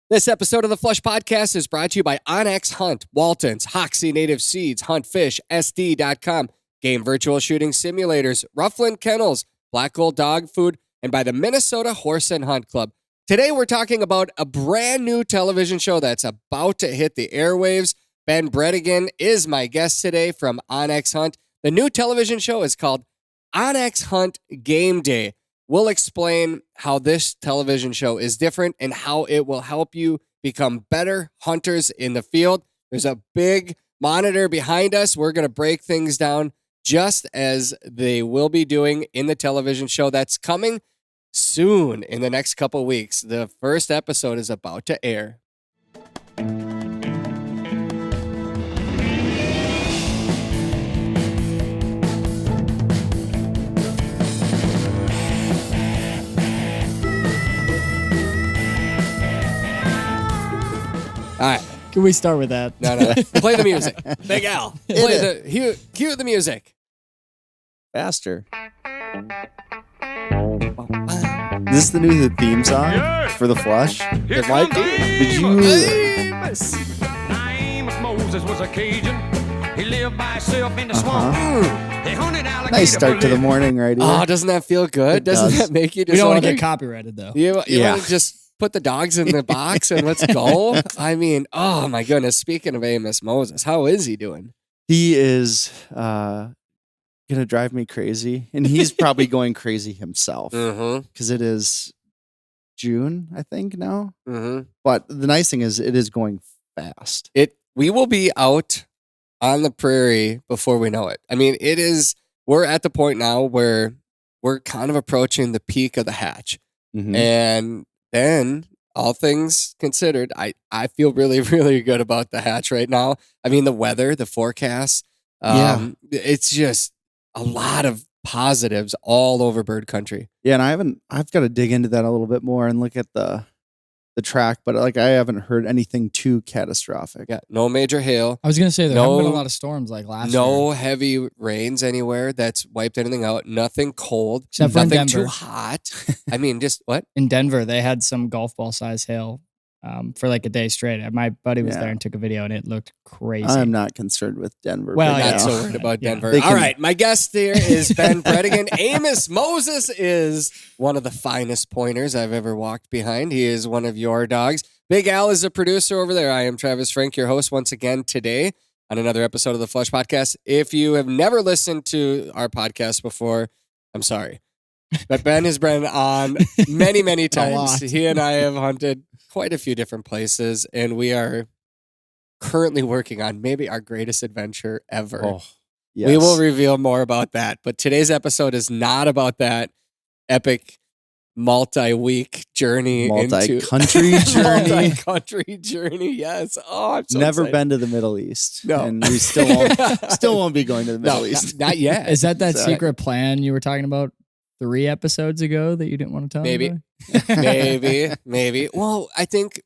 This episode of the Flush Podcast is brought to you by OnX Hunt, Waltons, Hoxie Native Seeds, HuntFishSD.com, Game Virtual Shooting Simulators, Rufflin Kennels, Black Gold Dog Food, and by the Minnesota Horse and Hunt Club. Today we're talking about a brand new television show that's about to hit the airwaves. Ben Brettingen is my guest today from OnX Hunt. The new television show is called OnX Hunt Gameday. We'll explain how this television show is different and how it will help you become better hunters in the field. There's a big monitor behind us. We're going to break things down just as they will be doing in the television show that's coming soon in the next couple weeks. The first episode is about to air. All right. Can we start with that? No. Play the music. Big Al. Cue the music. Faster. Is this the new theme song for the Flush? It might be. Did you? Name of Moses was a Cajun. He lived by himself in the swamp. He hunted alligator. Nice start to the morning right here. Oh, doesn't that feel good? It Doesn't does. that make you just We don't want wanna- to get copyrighted, though. You Yeah. want to just put the dogs in the box and let's go? I mean, oh my goodness. Speaking of Amos Moses, how is he doing? He is gonna drive me crazy, and he's probably going crazy himself Mm-hmm. because it is June, I think now. Mm-hmm. But the nice thing is, it is going fast. We will be out on the prairie before we know it. I mean, we're at the point now where we're kind of approaching the peak of the hatch. Mhm. And then, all things considered, I feel really, really good about the hatch right now. I mean, the weather, the forecast, it's just a lot of positives all over bird country. Yeah, and I've got to dig into that a little bit more and look at the track, but like I haven't heard anything too catastrophic. Yeah, no major hail, I was going to say there haven't been No- a lot of storms like last year. no heavy rains anywhere that's wiped anything out, nothing cold, Except for in nothing Denver. too hot. I mean, just what? In Denver, they had some golf ball size hail for like a day straight. My buddy was Yeah. there and took a video, and it looked crazy. I'm not concerned with Denver. Well, right Not yeah. so now. worried about Yeah. Denver. They All can- right, my guest here is Ben Brettingen. Amos Moses is one of the finest pointers I've ever walked behind. He is one of your dogs. Big Al is a producer over there. I am Travis Frank, your host once again today on another episode of the Flush Podcast. If you have never listened to our podcast before, I'm sorry. But Ben has been on many, many times. lot. He and I have hunted quite a few different places, and we are currently working on maybe our greatest adventure ever. Oh, yes. We will reveal more about that. But today's episode is not about that epic multi-week journey multi-country journey. multi-country journey. Yes. Oh, I'm so Never excited. been to the Middle East. No. And we still won't be going to the Middle No, East. not yet. Is that So- secret plan you were talking about 3 episodes ago that you didn't want to tell Maybe. anybody? Maybe. Well, I think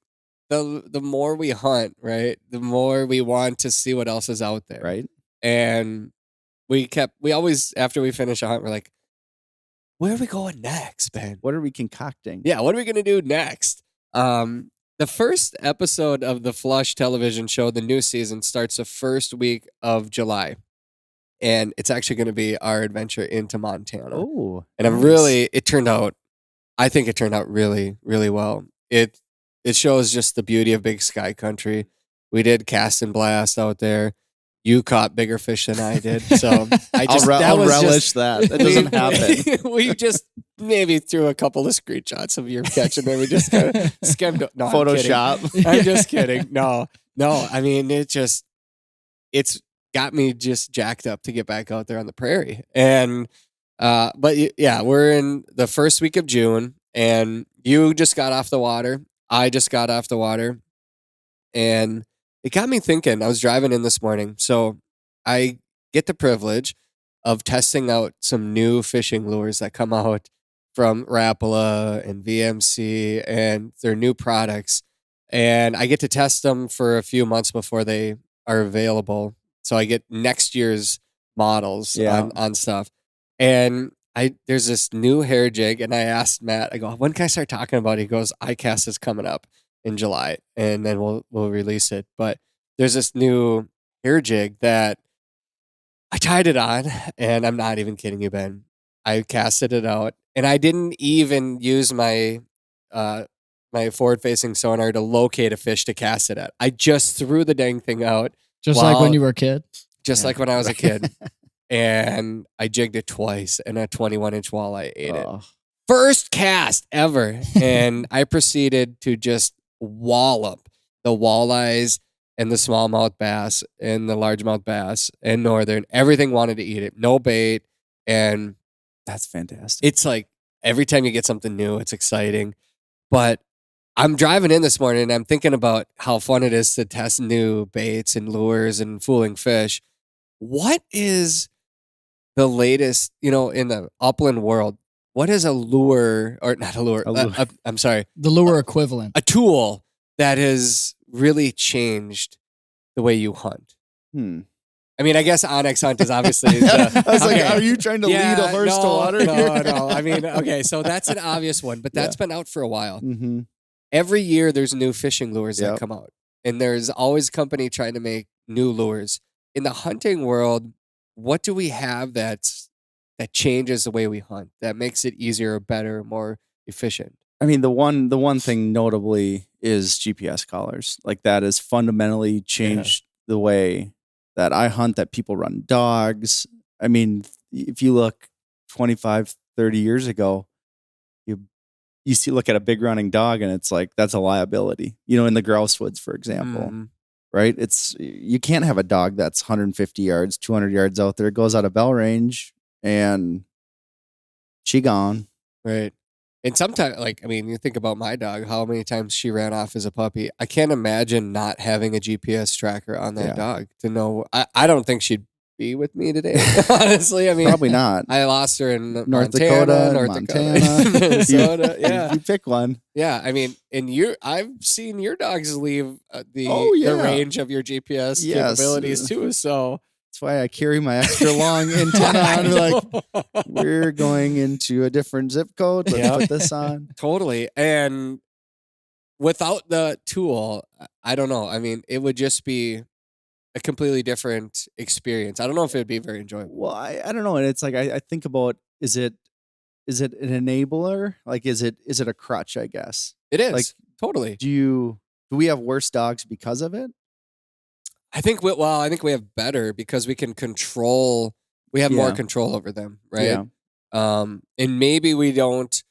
the more we hunt, right, the more we want to see what else is out there. Right? And we always, after we finish a hunt, we're like, where are we going next, Ben? What are we concocting? Yeah, what are we going to do next? The first episode of the Flush television show, the new season, starts the first week of July. And it's actually going to be our adventure into Montana. Oh. And I'm nice. really, I think it turned out really, really well. It shows just the beauty of big sky country. We did cast and blast out there. You caught bigger fish than I did. So I'll relish that. That doesn't happen. We just maybe threw a couple of screenshots of your catch and then we just kind of skimmed. No, I'm kidding. Photoshop. I'm just kidding. No. I mean, it's got me just jacked up to get back out there on the prairie. And, but yeah, we're in the first week of June and you just got off the water. I just got off the water and it got me thinking. I was driving in this morning. So I get the privilege of testing out some new fishing lures that come out from Rapala and VMC and their new products. And I get to test them for a few months before they are available. So I get next year's models on stuff. And there's this new hair jig, and I asked Matt, I go, when can I start talking about it? He goes, iCast is coming up. in July, and then we'll release it. But there's this new hair jig that I tied it on, and I'm not even kidding you, Ben. I casted it out, and I didn't even use my my forward-facing sonar to locate a fish to cast it at. I just threw the dang thing out, Just like when you were a kid. just like when I was a kid, and I jigged it twice, and a 21-inch walleye ate it. Oh. First cast ever, and I proceeded to just wallop the walleyes and the smallmouth bass and the largemouth bass and northern. Everything wanted to eat it. No bait, and That's fantastic. it's like every time you get something new, it's exciting. But I'm driving in this morning and I'm thinking about how fun it is to test new baits and lures and fooling fish. What is the latest, in the upland world? What is a lure, or not a lure? A lure. I'm sorry, The lure equivalent. a tool that has really changed the way you hunt? I mean, I guess OnX Hunt is obviously the, I was okay. like, are you trying to lead a horse to water here? No. I mean, okay, so that's an obvious one, but that's been out for a while. Mm-hmm. Every year there's new fishing lures that Yep. come out, and there's always a company trying to make new lures. In the hunting world, what do we have that changes the way we hunt, that makes it easier, better, more efficient? I mean, the one thing notably is GPS collars. Like that has fundamentally changed the way that I hunt, that people run dogs. I mean, if you look 25, 30 years ago, you look at a big running dog and it's like, that's a liability, in the grouse woods, for example, right? You can't have a dog that's 150 yards, 200 yards out there. It goes out of bell range and she gone. Right. And sometimes, you think about my dog, how many times she ran off as a puppy. I can't imagine not having a GPS tracker on that dog to know. I don't think she'd be with me today, honestly. I mean, Probably not. I lost her in North Dakota, Montana, Minnesota. Yeah. You pick one. Yeah. I mean, I've seen your dogs leave the range of your GPS capabilities too. So that's why I carry my extra long antenna on. Like, we're going into a different zip code. Let's put this on. Totally. And without the tool, I don't know. I mean, it would just be a completely different experience. I don't know if it'd be very enjoyable. Well, I don't know. And it's like, I think about, is it an enabler? Like, is it a crutch, I guess? It is. Like, totally. Do we have worse dogs because of it? I think we have better because we can control. We have more control over them, right? Yeah. And maybe we don't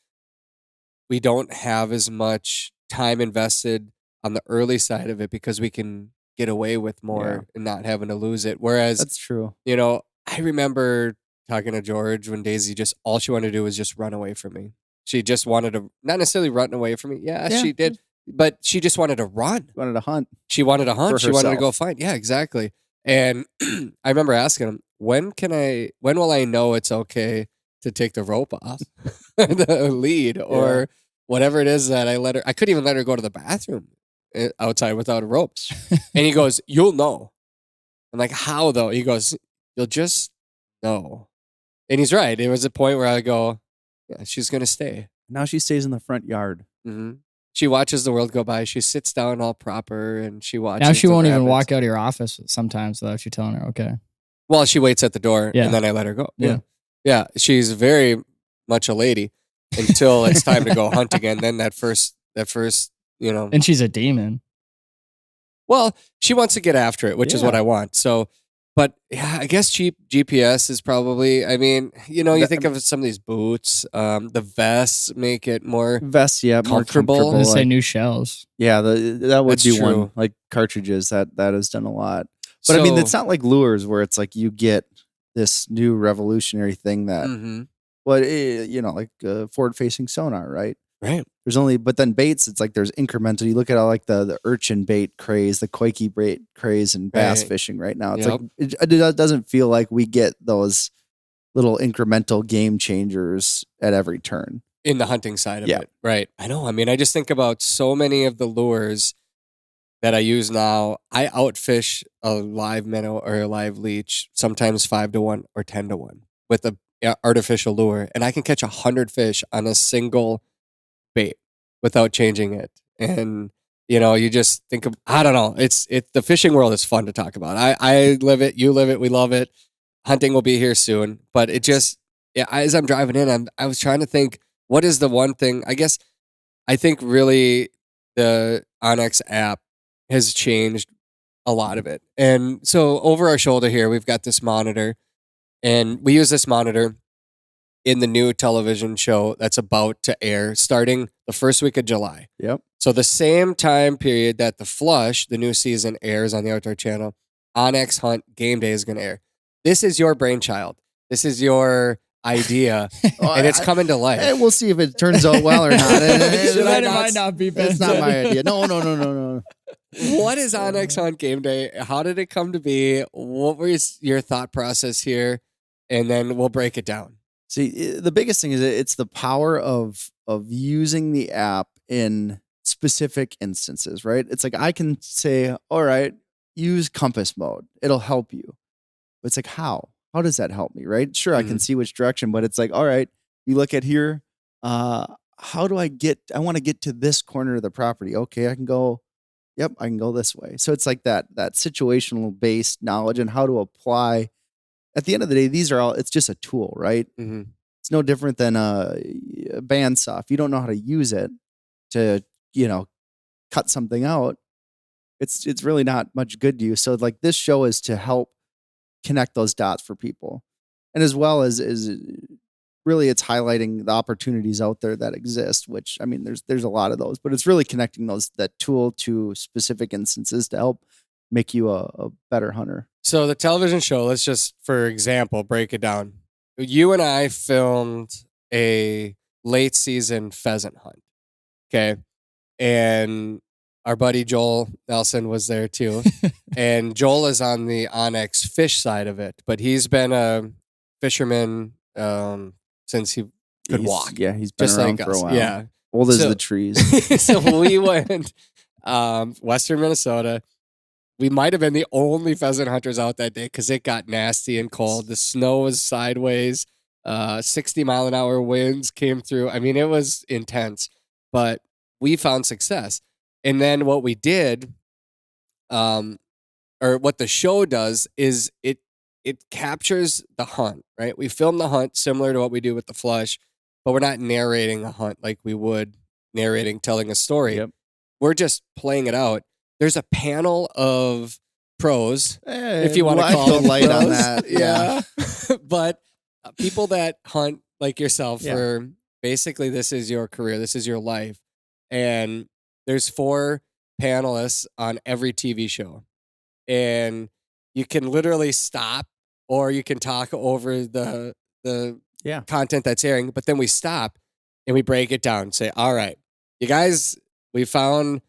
have as much time invested on the early side of it because we can get away with more and not having to lose it. Whereas That's true. I remember talking to George when Daisy all she wanted to do was just run away from me. She just wanted to, not necessarily run away from me. Yeah, she did. But she just wanted to run. Wanted to hunt. She wanted to hunt. For She wanted to herself. go find. Yeah, exactly. And I remember asking him, when will I know it's okay to take the rope off the lead or whatever it is that I couldn't even let her go to the bathroom outside without a rope. And he goes, you'll know. I'm like, how though? He goes, you'll just know. And he's right. It was a point where I go, yeah, she's going to stay. Now she stays in the front yard. Mm-hmm. She watches the world go by. She sits down all proper and she watches. Now she the won't even rabbits. walk out of your office sometimes without you telling her, okay. Well, she waits at the door Yeah. and then I let her go. Yeah. Yeah. She's very much a lady until it's time to go hunt again. Then that first, And she's a demon. well, she wants to get after it, which is what I want. So, but yeah, I guess cheap GPS is probably, you think of some of these boots, the vests make it more Vests, more comfortable. I'm comfortable. gonna say Like, new shells. that would That's be true. one. Like cartridges, that has done a lot. But I mean, So- it's not like lures where it's like you get this new revolutionary thing that, Mhm. like forward-facing sonar, right? Right. But then baits, it's like there's incremental. You look at all like the urchin bait craze, the koiki bait craze, and bass Right. fishing right now. It's Yep. like it doesn't feel like we get those little incremental game changers at every turn. In the hunting side of Yeah. it. Right. I know. I just think about so many of the lures that I use now. I outfish a live minnow or a live leech, sometimes 5-1 or 10-1 with a artificial lure. And I can catch 100 fish on a single bait without changing it. And You just think of, I don't know. The fishing world is fun to talk about. I live it. You live it. We love it. Hunting will be here soon, but it just, as I'm driving in, I was trying to think, what is the one thing, I think really the OnX app has changed a lot of it. And so over our shoulder here, we've got this monitor, and we use this monitor in the new television show that's about to air starting the first week of July. Yep. So the same time period that The Flush, the new season, airs on the Outdoor Channel, OnX Hunt Gameday is going to air. This is your brainchild. This is your idea, and it's coming to life. We'll see if it turns out well or not. It might not be. It's not my idea. No. What is OnX Hunt Gameday? How did it come to be? What was your thought process here? And then we'll break it down. See, the biggest thing is it's the power of using the app in specific instances, right? It's like I can say, all right, use compass mode. It'll help you. But it's like, how? How does that help me, right? Sure, I can see which direction, but it's like, all right, you look at here. How do I want to get to this corner of the property. Okay, I can go this way. So it's like that situational based knowledge and how to apply. At the end of the day, it's just a tool, right? Mm-hmm. It's no different than a bandsaw. If you don't know how to use it to, cut something out, it's really not much good to you. So like this show is to help connect those dots for people. And as well as really it's highlighting the opportunities out there that exist, which I mean, there's a lot of those, but it's really connecting that tool to specific instances to help make you a better hunter. So the television show, let's just, for example, break it down. You and I filmed a late season pheasant hunt. Okay. And our buddy Joel Nelson was there too. And Joel is on the OnX fish side of it, but he's been a fisherman since he could walk. Yeah, he's been just around like for us. a while. Yeah. Old as the trees. So we went western Minnesota. We might have been the only pheasant hunters out that day because it got nasty and cold. The snow was sideways. 60-mile-an-hour winds came through. I mean, it was intense, but we found success. And then what we did, or what the show does, is it captures the hunt, right? We film the hunt similar to what we do with the Flush, but we're not narrating a hunt like we would telling a story. Yep. We're just playing it out. There's a panel of pros, if you want to call them light pros. on that. Yeah. But people that hunt like yourself, Yeah. for basically this is your career, this is your life. And there's 4 panelists on every TV show. And you can literally stop or you can talk over the content that's airing. But then we stop and we break it down and say, all right, you guys, we found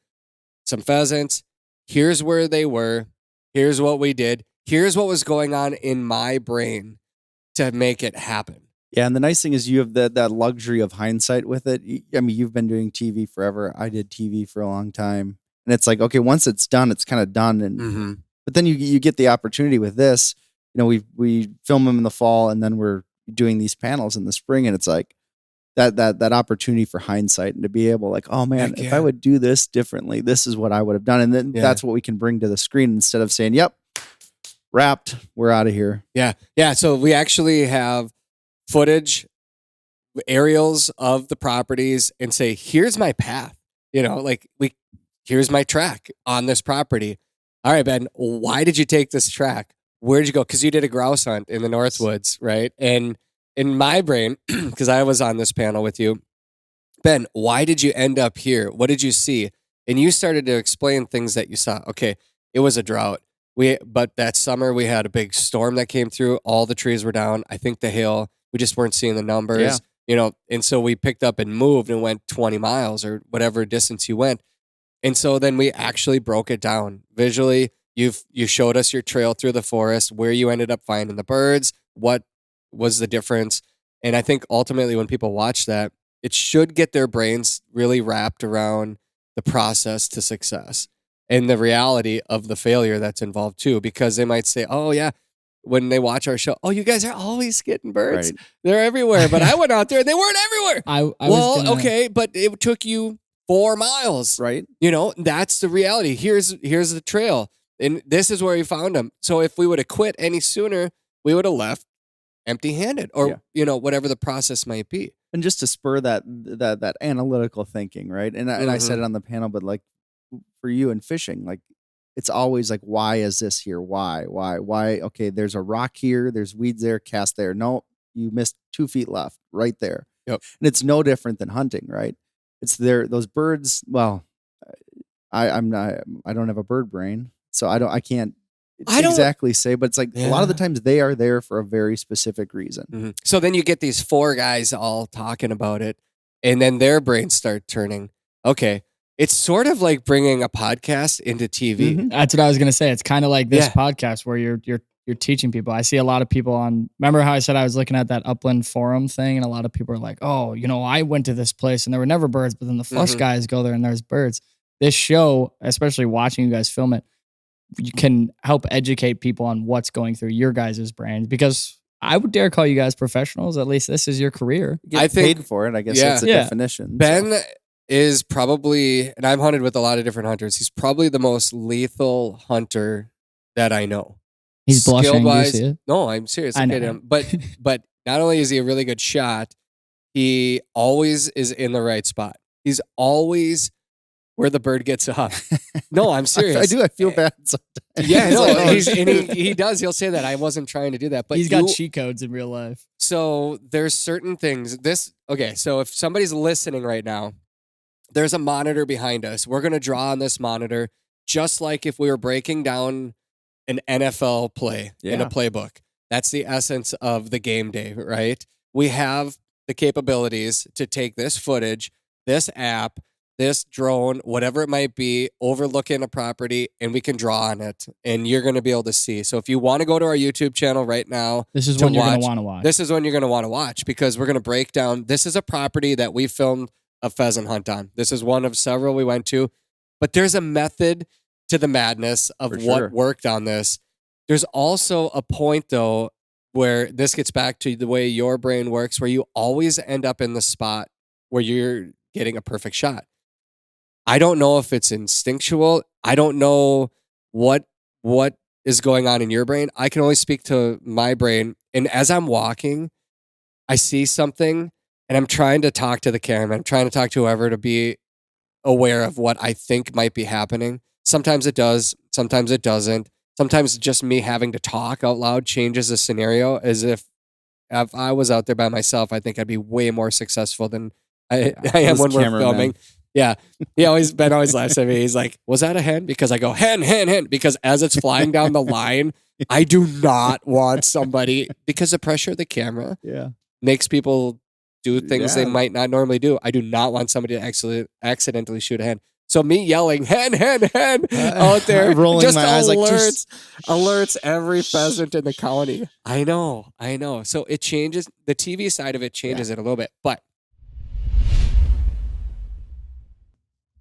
some pheasants. Here's where they were. Here's what we did. Here's what was going on in my brain to make it happen. Yeah, and the nice thing is you have that luxury of hindsight with it. I mean, you've been doing TV forever. I did TV for a long time. And it's like, okay, once it's done, it's kind of done. And but then you get the opportunity with this. We film them in the fall and then we're doing these panels in the spring, and it's like that opportunity for hindsight and to be able, like, oh man, if I would do this differently, this is what I would have done. And then that's what we can bring to the screen instead of saying, yep, wrapped, we're out of here. Yeah. Yeah. So we actually have footage, aerials of the properties, and say, here's my path. Here's my track on this property. All right, Ben, why did you take this track? Where'd you go? Because you did a grouse hunt in the Northwoods, right? And in my brain, because I was on this panel with you, Ben, why did you end up here? What did you see? And you started to explain things that you saw. Okay, it was a drought. But that summer we had a big storm that came through. All the trees were down. I think the hail, we just weren't seeing the numbers. And so we picked up and moved and went 20 miles or whatever distance you went. And so then we actually broke it down visually. You showed us your trail through the forest, where you ended up finding the birds, what was the difference. And I think ultimately when people watch that, it should get their brains really wrapped around the process to success and the reality of the failure that's involved too, because they might say, oh yeah, when they watch our show, oh, you guys are always getting birds. Right. They're everywhere. But I went out there and they weren't everywhere. Okay, but it took you 4 miles. Right. You know, that's the reality. Here's the trail. And this is where we found him. So if we would have quit any sooner, we would have left empty-handed or, whatever the process might be. And just to spur that analytical thinking, right? And I said it on the panel, but like for you in fishing, like it's always like, why is this here? Why? Okay, there's a rock here, there's weeds there, cast there. No, you missed 2 feet left, right there. Yep. And it's no different than hunting, right? It's there. Those birds. Well, I don't have a bird brain, so I can't exactly say, but it's like a lot of the times they are there for a very specific reason. Mm-hmm. So then you get these 4 guys all talking about it, and then their brains start turning. Okay. It's sort of like bringing a podcast into TV. Mm-hmm. That's what I was going to say. It's kind of like this podcast where you're teaching people. I see a lot of people on, remember how I said I was looking at that Upland forum thing, and a lot of people are like, oh, I went to this place and there were never birds, but then the first guys go there and there's birds. This show, especially watching you guys film it, you can help educate people on what's going through your guys' brains, because I would dare call you guys professionals. At least this is your career. I think paid for it. I guess that's the definition. Ben is probably, and I've hunted with a lot of different hunters, he's probably the most lethal hunter that I know. He's blushing. Do you see it? No, I'm serious. I know. Him. But not only is he a really good shot, he always is in the right spot. He's always where the bird gets up. No, I'm serious. I do. I feel bad sometimes. Yeah, no, he does. He'll say that. I wasn't trying to do that. But he's got cheat codes in real life. So there's certain things. So if somebody's listening right now, there's a monitor behind us. We're going to draw on this monitor, just like if we were breaking down an NFL play in a playbook. That's the essence of the game day, right? We have the capabilities to take this footage, this app, this drone, whatever it might be, overlooking a property, and we can draw on it, and you're going to be able to see. So if you want to go to our YouTube channel right now, this is when you're going to want to watch. This is when you're going to want to watch, because we're going to break down. This is a property that we filmed a pheasant hunt on. This is one of several we went to, but there's a method to the madness of what worked on this. There's also a point, though, where this gets back to the way your brain works, where you always end up in the spot where you're getting a perfect shot. I don't know if it's instinctual. I don't know what is going on in your brain. I can only speak to my brain. And as I'm walking, I see something, and I'm trying to talk to the cameraman. I'm trying to talk to whoever to be aware of what I think might be happening. Sometimes it does. Sometimes it doesn't. Sometimes just me having to talk out loud changes the scenario, as if I was out there by myself, I think I'd be way more successful than I am when we're filming. Yeah. Ben always laughs at me. He's like, was that a hen? Because I go, hen. Because as it's flying down the line, I do not want somebody, because the pressure of the camera makes people do things they might not normally do. I do not want somebody to accidentally shoot a hen. So me yelling, hen, out there, rolling just my eyes alerts every pheasant in the county. I know. So it changes, the TV side of it changes it a little bit, but.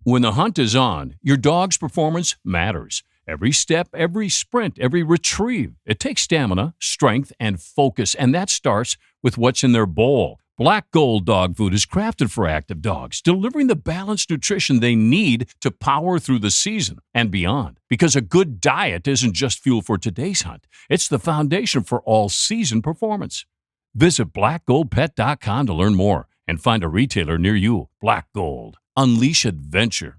When the hunt is on, your dog's performance matters. Every step, every sprint, every retrieve. It takes stamina, strength, and focus, and that starts with what's in their bowl. Black Gold dog food is crafted for active dogs, delivering the balanced nutrition they need to power through the season and beyond. Because a good diet isn't just fuel for today's hunt, it's the foundation for all-season performance. Visit blackgoldpet.com to learn more and find a retailer near you. Black Gold. Unleash adventure.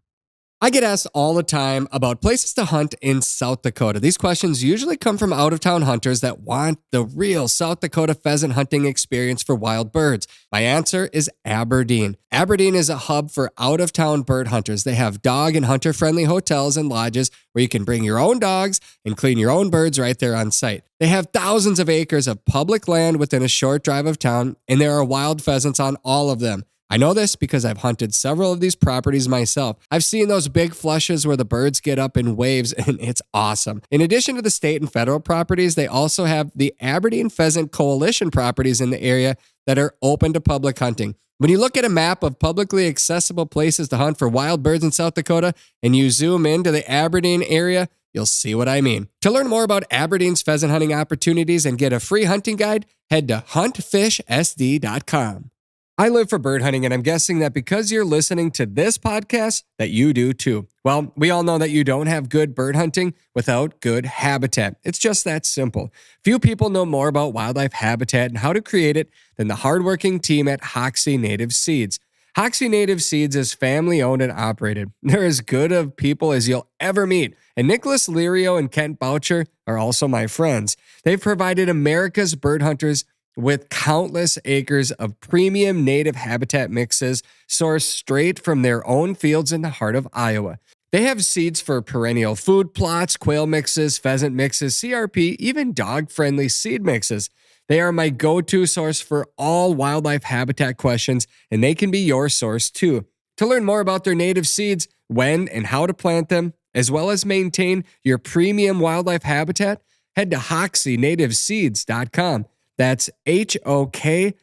I get asked all the time about places to hunt in South Dakota. These questions usually come from out-of-town hunters that want the real South Dakota pheasant hunting experience for wild birds. My answer is Aberdeen. Aberdeen is a hub for out-of-town bird hunters. They have dog and hunter-friendly hotels and lodges where you can bring your own dogs and clean your own birds right there on site. They have thousands of acres of public land within a short drive of town, and there are wild pheasants on all of them. I know this because I've hunted several of these properties myself. I've seen those big flushes where the birds get up in waves, and it's awesome. In addition to the state and federal properties, they also have the Aberdeen Pheasant Coalition properties in the area that are open to public hunting. When you look at a map of publicly accessible places to hunt for wild birds in South Dakota and you zoom into the Aberdeen area, you'll see what I mean. To learn more about Aberdeen's pheasant hunting opportunities and get a free hunting guide, head to huntfishsd.com. I live for bird hunting, and I'm guessing that because you're listening to this podcast, that you do too. Well, we all know that you don't have good bird hunting without good habitat. It's just that simple. Few people know more about wildlife habitat and how to create it than the hardworking team at Hoxsey Native Seeds. Hoxsey Native Seeds is family owned and operated. They're as good of people as you'll ever meet. And Nicholas Lirio and Kent Boucher are also my friends. They've provided America's bird hunters with countless acres of premium native habitat mixes sourced straight from their own fields in the heart of Iowa. They have seeds for perennial food plots, quail mixes, pheasant mixes, CRP, even dog-friendly seed mixes. They are my go-to source for all wildlife habitat questions, and they can be your source too. To learn more about their native seeds, when and how to plant them, as well as maintain your premium wildlife habitat, head to HoxseyNativeSeeds.com. That's HOKSEY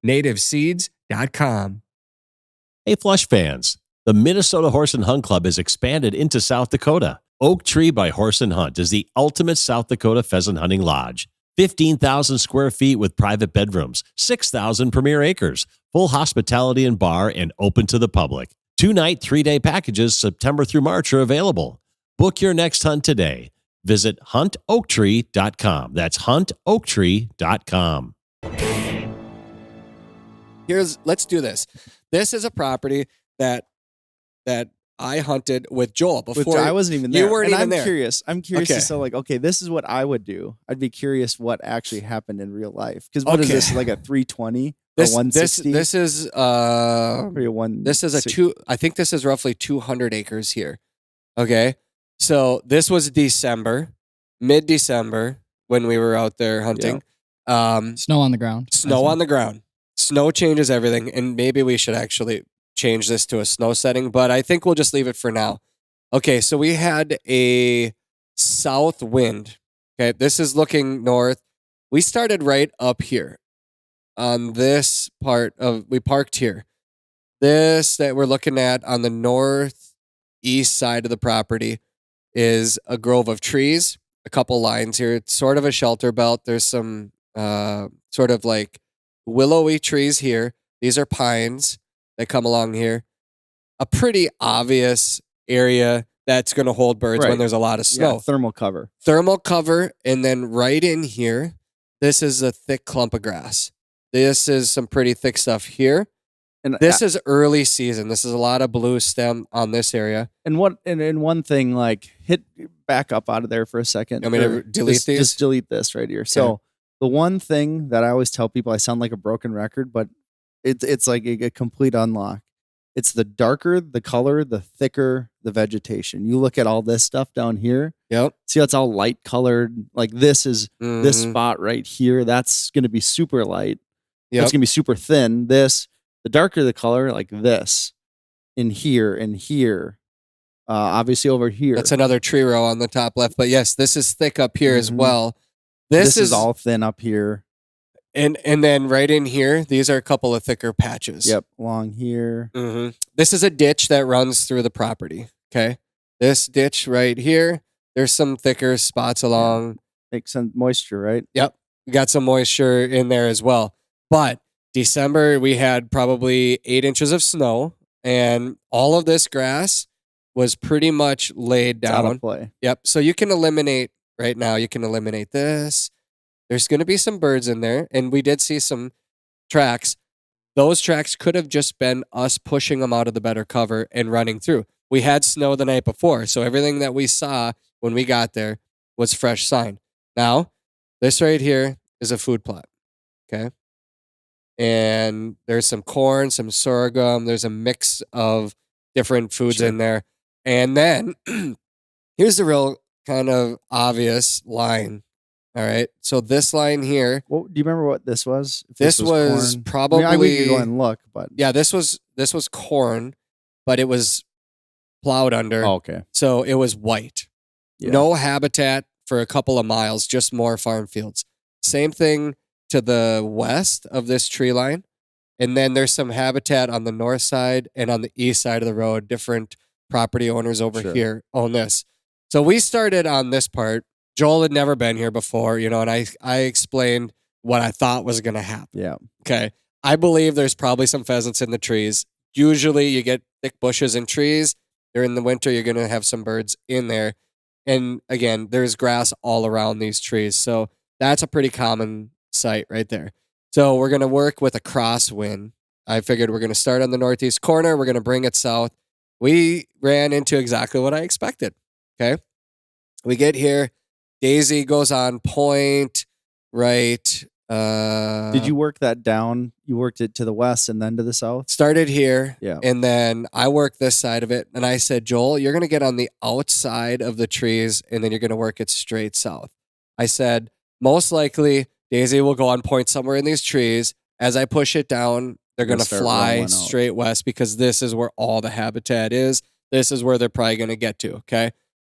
nativeseeds.com. Hey, Flush fans, the Minnesota Horse and Hunt Club has expanded into South Dakota. Oak Tree by Horse and Hunt is the ultimate South Dakota pheasant hunting lodge. 15,000 square feet with private bedrooms, 6,000 premier acres, full hospitality and bar, and open to the public. 2-night, 3-day packages September through March are available. Book your next hunt today. Visit huntoaktree.com. That's huntoaktree.com. Let's do this. This is a property that I hunted with Joel before. I wasn't even there. You weren't even there. I'm curious Okay. to know, like, okay, this is what I would do. I'd be curious what actually happened in real life. Because what is this, like a 320 or 160? This is Or a one. this is I think this is roughly 200 acres here. Okay. So this was mid-December when we were out there hunting. Snow on the ground. Snow on the ground. Snow changes everything, and maybe we should actually change this to a snow setting, but I think we'll just leave it for now. Okay, so we had a south wind. Okay, this is looking north. We started right up here on this we parked here. This that we're looking at on the northeast side of the property is a grove of trees, a couple lines here. It's sort of a shelter belt. There's some sort of like willowy trees here. These are pines that come along here. A pretty obvious area that's going to hold birds when there's a lot of snow. Yeah, thermal cover. And then right in here, this is a thick clump of grass. This is some pretty thick stuff here. And this is early season. This is a lot of blue stem on this area. And one thing, like, hit back up out of there for a second. I mean, delete these? Just delete this right here. Okay. So the one thing that I always tell people, I sound like a broken record, but it's like a complete unlock. It's the darker the color, the thicker the vegetation. You look at all this stuff down here. Yep. See how it's all light colored? Like this is this spot right here. That's going to be super light. Yep. That's going to be super thin. The darker the color, like this, in here and here. Obviously over here. That's another tree row on the top left. But yes, this is thick up here as well. This is all thin up here. And then right in here, these are a couple of thicker patches. Yep, along here. Mm-hmm. This is a ditch that runs through the property. Okay, this ditch right here. There's some thicker spots along. Makes some moisture, right? Yep, we got some moisture in there as well. But December, we had probably 8 inches of snow, and all of this grass was pretty much laid down. It's out of play. Yep. So you can eliminate right now. You can eliminate this. There's going to be some birds in there, and we did see some tracks. Those tracks could have just been us pushing them out of the better cover and running through. We had snow the night before, so everything that we saw when we got there was fresh sign. Now, this right here is a food plot, okay? And there's some corn, some sorghum. There's a mix of different foods in there. And then here's the real kind of obvious line. All right. So this line here. Well, do you remember what this was? This was corn? probably. I mean, we could go and look, but yeah, this was corn, but it was plowed under. Oh, okay. So it was white. Yeah. No habitat for a couple of miles, just more farm fields. Same thing to the west of this tree line. And then there's some habitat on the north side and on the east side of the road. Different property owners over here own this. So we started on this part. Joel had never been here before, and I explained what I thought was going to happen. Yeah. Okay. I believe there's probably some pheasants in the trees. Usually you get thick bushes and trees. During the winter, you're going to have some birds in there. And again, there's grass all around these trees. So that's a pretty common sight right there. So we're going to work with a crosswind. I figured we're going to start on the northeast corner. We're going to bring it south. We ran into exactly what I expected. Okay. We get here. Daisy goes on point, right? Did you work that down? You worked it to the west and then to the south? Started here. Yeah. And then I worked this side of it. And I said, Joel, you're going to get on the outside of the trees and then you're going to work it straight south. I said, most likely Daisy will go on point somewhere in these trees. As I push it down, they're going to fly straight west because this is where all the habitat is. This is where they're probably going to get to. Okay.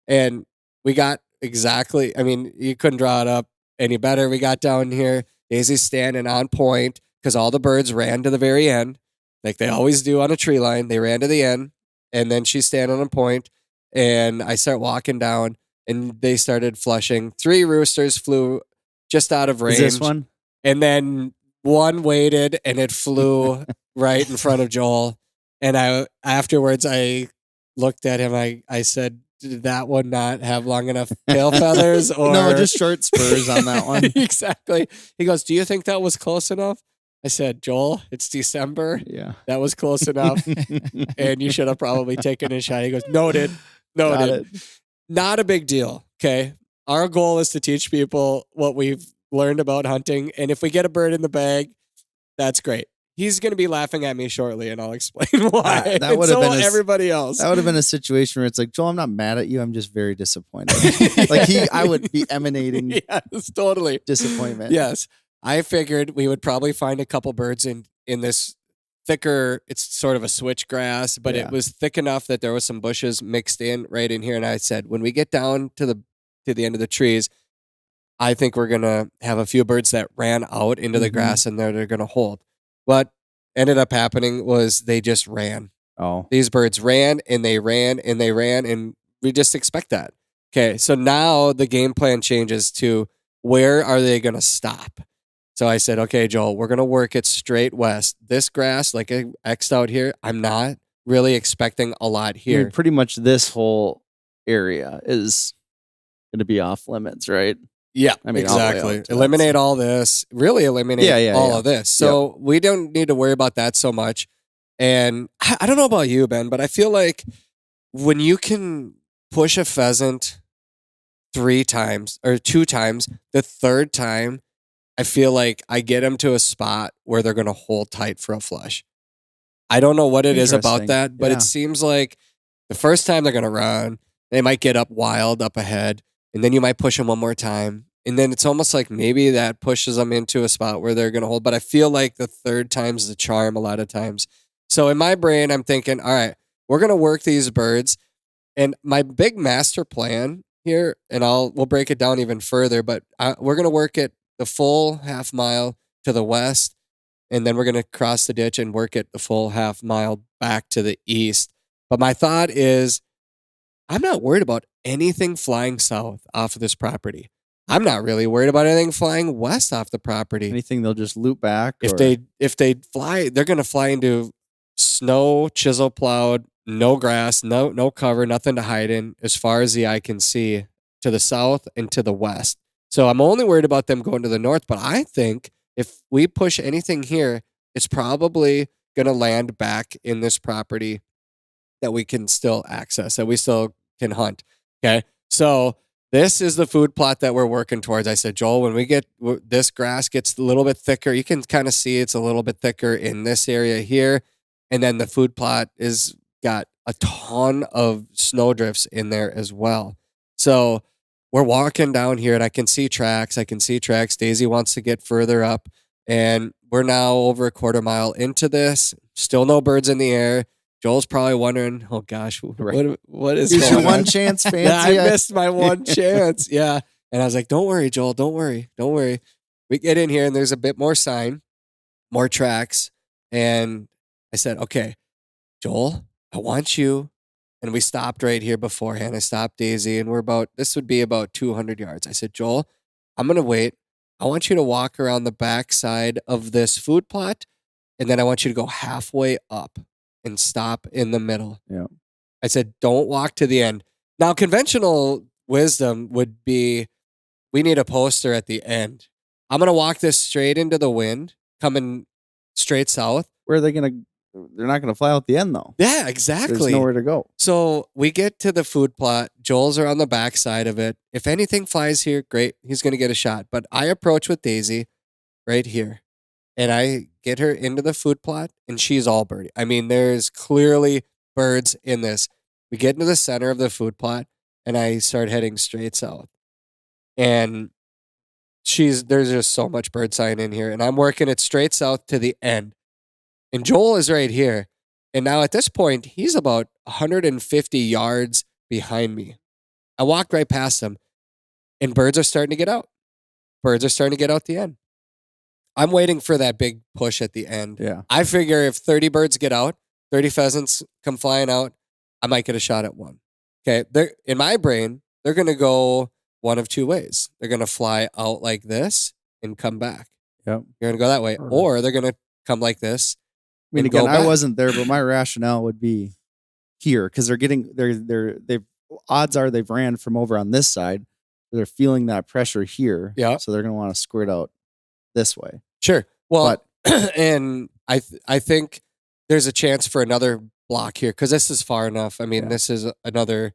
And we got exactly, I mean, you couldn't draw it up any better. We got down here. Daisy's standing on point because all the birds ran to the very end, like they always do on a tree line. They ran to the end, and then she's standing on point, and I start walking down, and they started flushing. 3 roosters flew just out of range. Is this one? And then one waited, and it flew right in front of Joel. And afterwards, I looked at him. I said, did that one not have long enough tail feathers? Or No, just short spurs on that one. Exactly. He goes, do you think that was close enough? I said, Joel, it's December. Yeah. That was close enough. And you should have probably taken a shot. He goes, noted. Not a big deal. Okay. Our goal is to teach people what we've learned about hunting. And if we get a bird in the bag, that's great. He's going to be laughing at me shortly, and I'll explain why. That would have been everybody else. That would have been a situation where it's like, Joel, I'm not mad at you. I'm just very disappointed. I would be emanating yes, totally disappointment. Yes. I figured we would probably find a couple birds in this thicker, it's sort of a switchgrass, but it was thick enough that there was some bushes mixed in right in here. And I said, when we get down to the end of the trees, I think we're going to have a few birds that ran out into the grass and they're going to hold. What ended up happening was they just ran. Oh. These birds ran and they ran and they ran, and we just expect that. Okay, so now the game plan changes to where are they going to stop? So I said, okay, Joel, we're going to work it straight west. This grass, like I X'd out here, I'm not really expecting a lot here. I mean, pretty much this whole area is going to be off limits, right? Yeah, I mean, exactly. Eliminate all this. Really eliminate all of this. So we don't need to worry about that so much. And I don't know about you, Ben, but I feel like when you can push a pheasant 3 times or 2 times, the third time, I feel like I get them to a spot where they're going to hold tight for a flush. I don't know what it is about that, but it seems like the first time they're going to run, they might get up wild up ahead. And then you might push them one more time. And then it's almost like maybe that pushes them into a spot where they're going to hold. But I feel like the third time's the charm a lot of times. So in my brain, I'm thinking, all right, we're going to work these birds. And my big master plan here, and we'll break it down even further, but we're going to work it the full half mile to the west. And then we're going to cross the ditch and work it the full half mile back to the east. But my thought is, I'm not worried about anything flying south off of this property. I'm not really worried about anything flying west off the property. Anything they'll just loop back. If they fly, they're going to fly into snow, chisel plowed, no grass, no cover, nothing to hide in as far as the eye can see to the south and to the west. So I'm only worried about them going to the north. But I think if we push anything here, it's probably going to land back in this property that we can still access, that we still can hunt. Okay. So this is the food plot that we're working towards. I said, Joel, when we get this grass gets a little bit thicker, you can kind of see it's a little bit thicker in this area here. And then the food plot is got a ton of snowdrifts in there as well. So we're walking down here and I can see tracks. Daisy wants to get further up, and we're now over a quarter mile into this. Still no birds in the air. Joel's probably wondering, oh gosh, what is Here's going your one on? chance, fancy. Yeah, I missed my one chance. Yeah. And I was like, don't worry, Joel, don't worry. We get in here and there's a bit more sign, more tracks. And I said, okay, Joel, I want you. And we stopped right here beforehand. I stopped Daisy and this would be about 200 yards. I said, Joel, I'm going to wait. I want you to walk around the back side of this food plot and then I want you to go halfway up and stop in the middle. Yeah. I said, don't walk to the end. Now, conventional wisdom would be, we need a poster at the end. I'm going to walk this straight into the wind, coming straight south. Where are they going to, they're not going to fly out the end though. Yeah, exactly. There's nowhere to go. So we get to the food plot. Joel's are on the back side of it. If anything flies here, great. He's going to get a shot. But I approach with Daisy right here. And I get her into the food plot, and she's all birdie. I mean, there's clearly birds in this. We get into the center of the food plot, and I start heading straight south. And there's just so much bird sign in here. And I'm working it straight south to the end. And Joel is right here. And now at this point, he's about 150 yards behind me. I walked right past him, and birds are starting to get out. Birds are starting to get out the end. I'm waiting for that big push at the end. Yeah. I figure if 30 birds get out, 30 pheasants come flying out, I might get a shot at one. Okay. In my brain, they're going to go one of two ways. They're going to fly out like this and come back. Yep. You're going to go that way. Perfect. Or they're going to come like this. I mean, and go again, I back. wasn't there, but my rationale would be here because they've odds are they've ran from over on this side. They're feeling that pressure here. Yeah. So they're going to want to squirt out this way. Sure. Well, and I think there's a chance for another block here because this is far enough. I mean, this is another.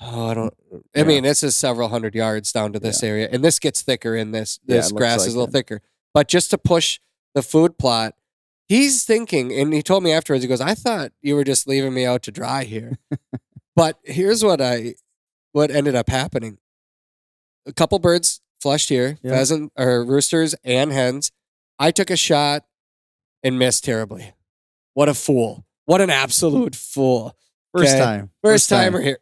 I mean, this is several hundred yards down to this area, and this gets thicker in this. This grass is a little thicker. But just to push the food plot, he's thinking, and he told me afterwards, he goes, I thought you were just leaving me out to dry here. But here's what ended up happening. A couple birds flushed here, pheasant or roosters and hens. I took a shot and missed terribly. What a fool. What an absolute fool. First time. First timer here.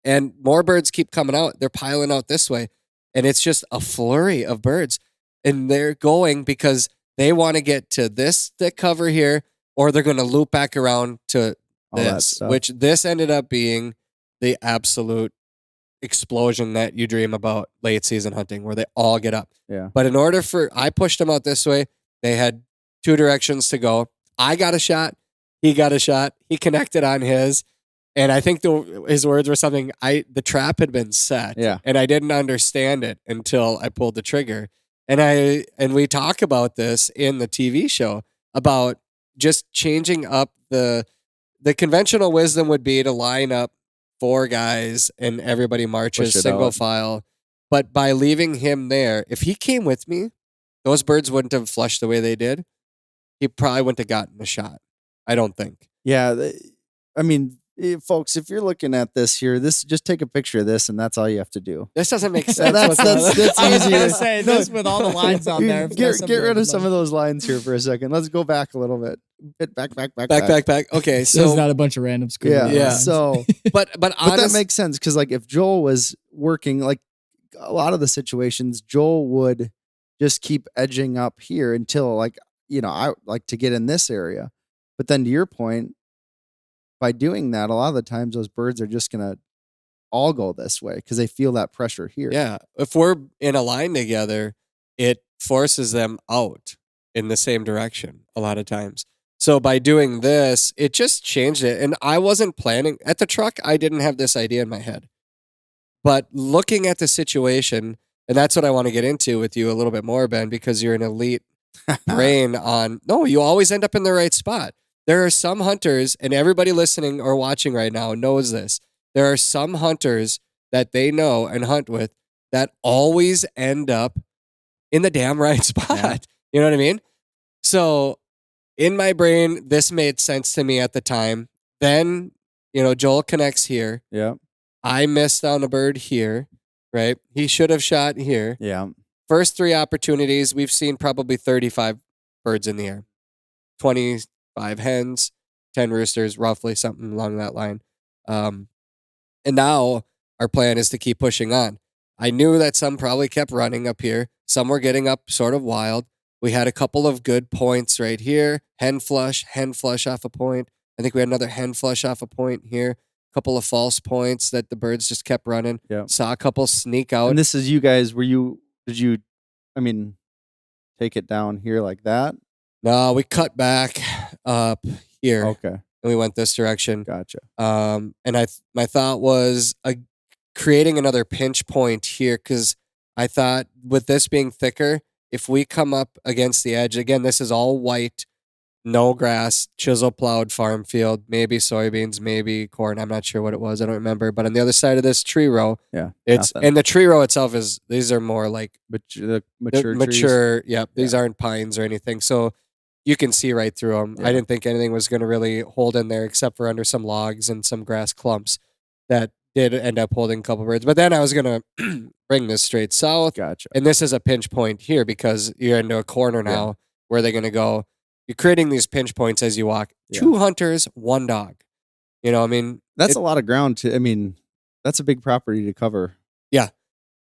And more birds keep coming out. They're piling out this way. And it's just a flurry of birds. And they're going because they want to get to this thick cover here, or they're going to loop back around to this, which this ended up being the absolute explosion that you dream about late season hunting, where they all get up. Yeah. But I pushed them out this way. They had two directions to go. I got a shot. He got a shot. He connected on his. And I think his words were something, the trap had been set. Yeah. And I didn't understand it until I pulled the trigger. And we talk about this in the TV show about just changing up the conventional wisdom would be to line up 4 guys and everybody marches single file. But by leaving him there, if he came with me, those birds wouldn't have flushed the way they did. He probably wouldn't have gotten a shot. I don't think. Yeah. I mean, folks, if you're looking at this here, just take a picture of this, and that's all you have to do. This doesn't make sense. That's I was easy. going to say this with all the lines on there. Get rid of some of those lines here for a second. Let's go back a little bit. Back. Okay, so so not a bunch of random school. Yeah. So, but that makes sense because, like, if Joel was working, like a lot of the situations, Joel would just keep edging up here until, like, I like to get in this area. But then, to your point, by doing that, a lot of the times those birds are just gonna all go this way because they feel that pressure here. Yeah, if we're in a line together, it forces them out in the same direction a lot of times. So by doing this, it just changed it. And I wasn't planning at the truck. I didn't have this idea in my head, but looking at the situation, and that's what I want to get into with you a little bit more, Ben, because you're an elite brain on. No, you always end up in the right spot. There are some hunters, and everybody listening or watching right now knows this. There are some hunters that they know and hunt with that always end up in the damn right spot. Yeah. You know what I mean? So in my brain, this made sense to me at the time. Then, Joel connects here. Yeah. I missed on a bird here, right? He should have shot here. Yeah. First 3 opportunities, we've seen probably 35 birds in the air. 25 hens, 10 roosters, roughly something along that line. And now our plan is to keep pushing on. I knew that some probably kept running up here. Some were getting up sort of wild. We had a couple of good points right here. Hen flush off a point. I think we had another hen flush off a point here. A couple of false points that the birds just kept running. Yeah. Saw a couple sneak out. And this is you guys, did you take it down here like that? No, we cut back up here Okay, and we went this direction. gotcha. And my thought was creating another pinch point here because I thought with this being thicker, if we come up against the edge again, this is all white, no grass, chisel plowed farm field, maybe soybeans, maybe corn. I'm not sure what it was. I don't remember. But on the other side of this tree row, Yeah, it's nothing. and the tree row itself these are more like Mature trees. mature. Yep, these aren't pines or anything. So you can see right through them. Yeah. I didn't think anything was going to really hold in there except for under some logs and some grass clumps that did end up holding a couple birds. But then I was going to bring this straight south. Gotcha. And this is a pinch point here because you're into a corner now. Yeah. Where they're going to go. You're creating these pinch points as you walk. Yeah. 2 hunters, 1 dog. You know, I mean, That's a lot of ground I mean, that's a big property to cover. a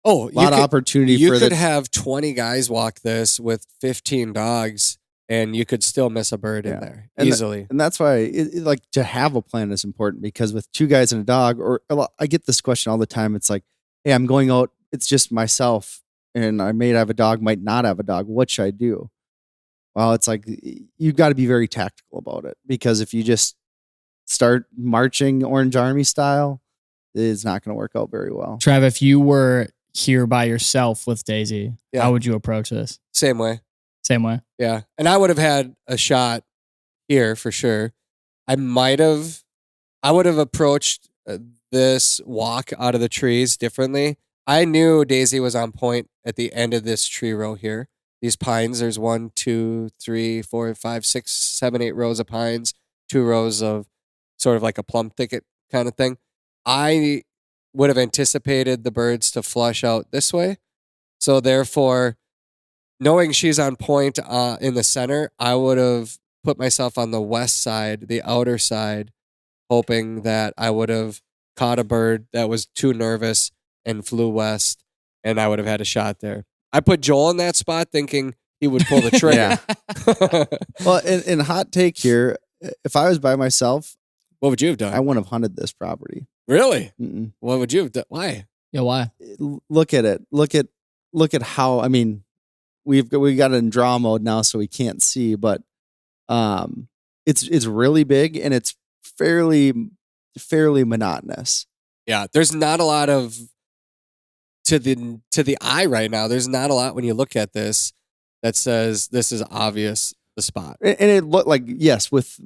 lot of opportunity You for could have 20 guys walk this with 15 dogs, and you could still miss a bird in Yeah. there And easily. And that's why, like, to have a plan is important because with 2 guys and a dog, or I get this question all the time. It's like, hey, I'm going out. It's just myself, and I may have a dog, might not have a dog. What should I do? Well, it's like you got to be very tactical about it because if you just start marching Orange Army style, it's not going to work out very well. Trav, if you were here by yourself with Daisy, Yeah. how would you approach this? Same way. Same way. Yeah. And I would have had a shot here for sure. I would have approached this walk out of the trees differently. I knew Daisy was on point at the end of this tree row here. These pines, there's 1, 2, 3, 4, 5, 6, 7, 8 rows of pines, 2 rows of sort of like a plum thicket kind of thing. I would have anticipated the birds to flush out this way. So therefore, knowing she's on point in the center, I would have put myself on the west side, the outer side, hoping that I would have caught a bird that was too nervous and flew west, and I would have had a shot there. I put Joel in that spot thinking he would pull the trigger. Well, in hot take here, if I was by myself, What would you have done? I wouldn't have hunted this property. Really? Mm-mm. What would you have done? Why? Yeah, why? Look at it. Look at how. I mean, we got it in draw mode now, so we can't see, but it's really big and it's fairly monotonous. Yeah, there's not a lot of to the eye right now. There's not a lot when you look at this that says this is obvious the spot. And it looked like, yes, with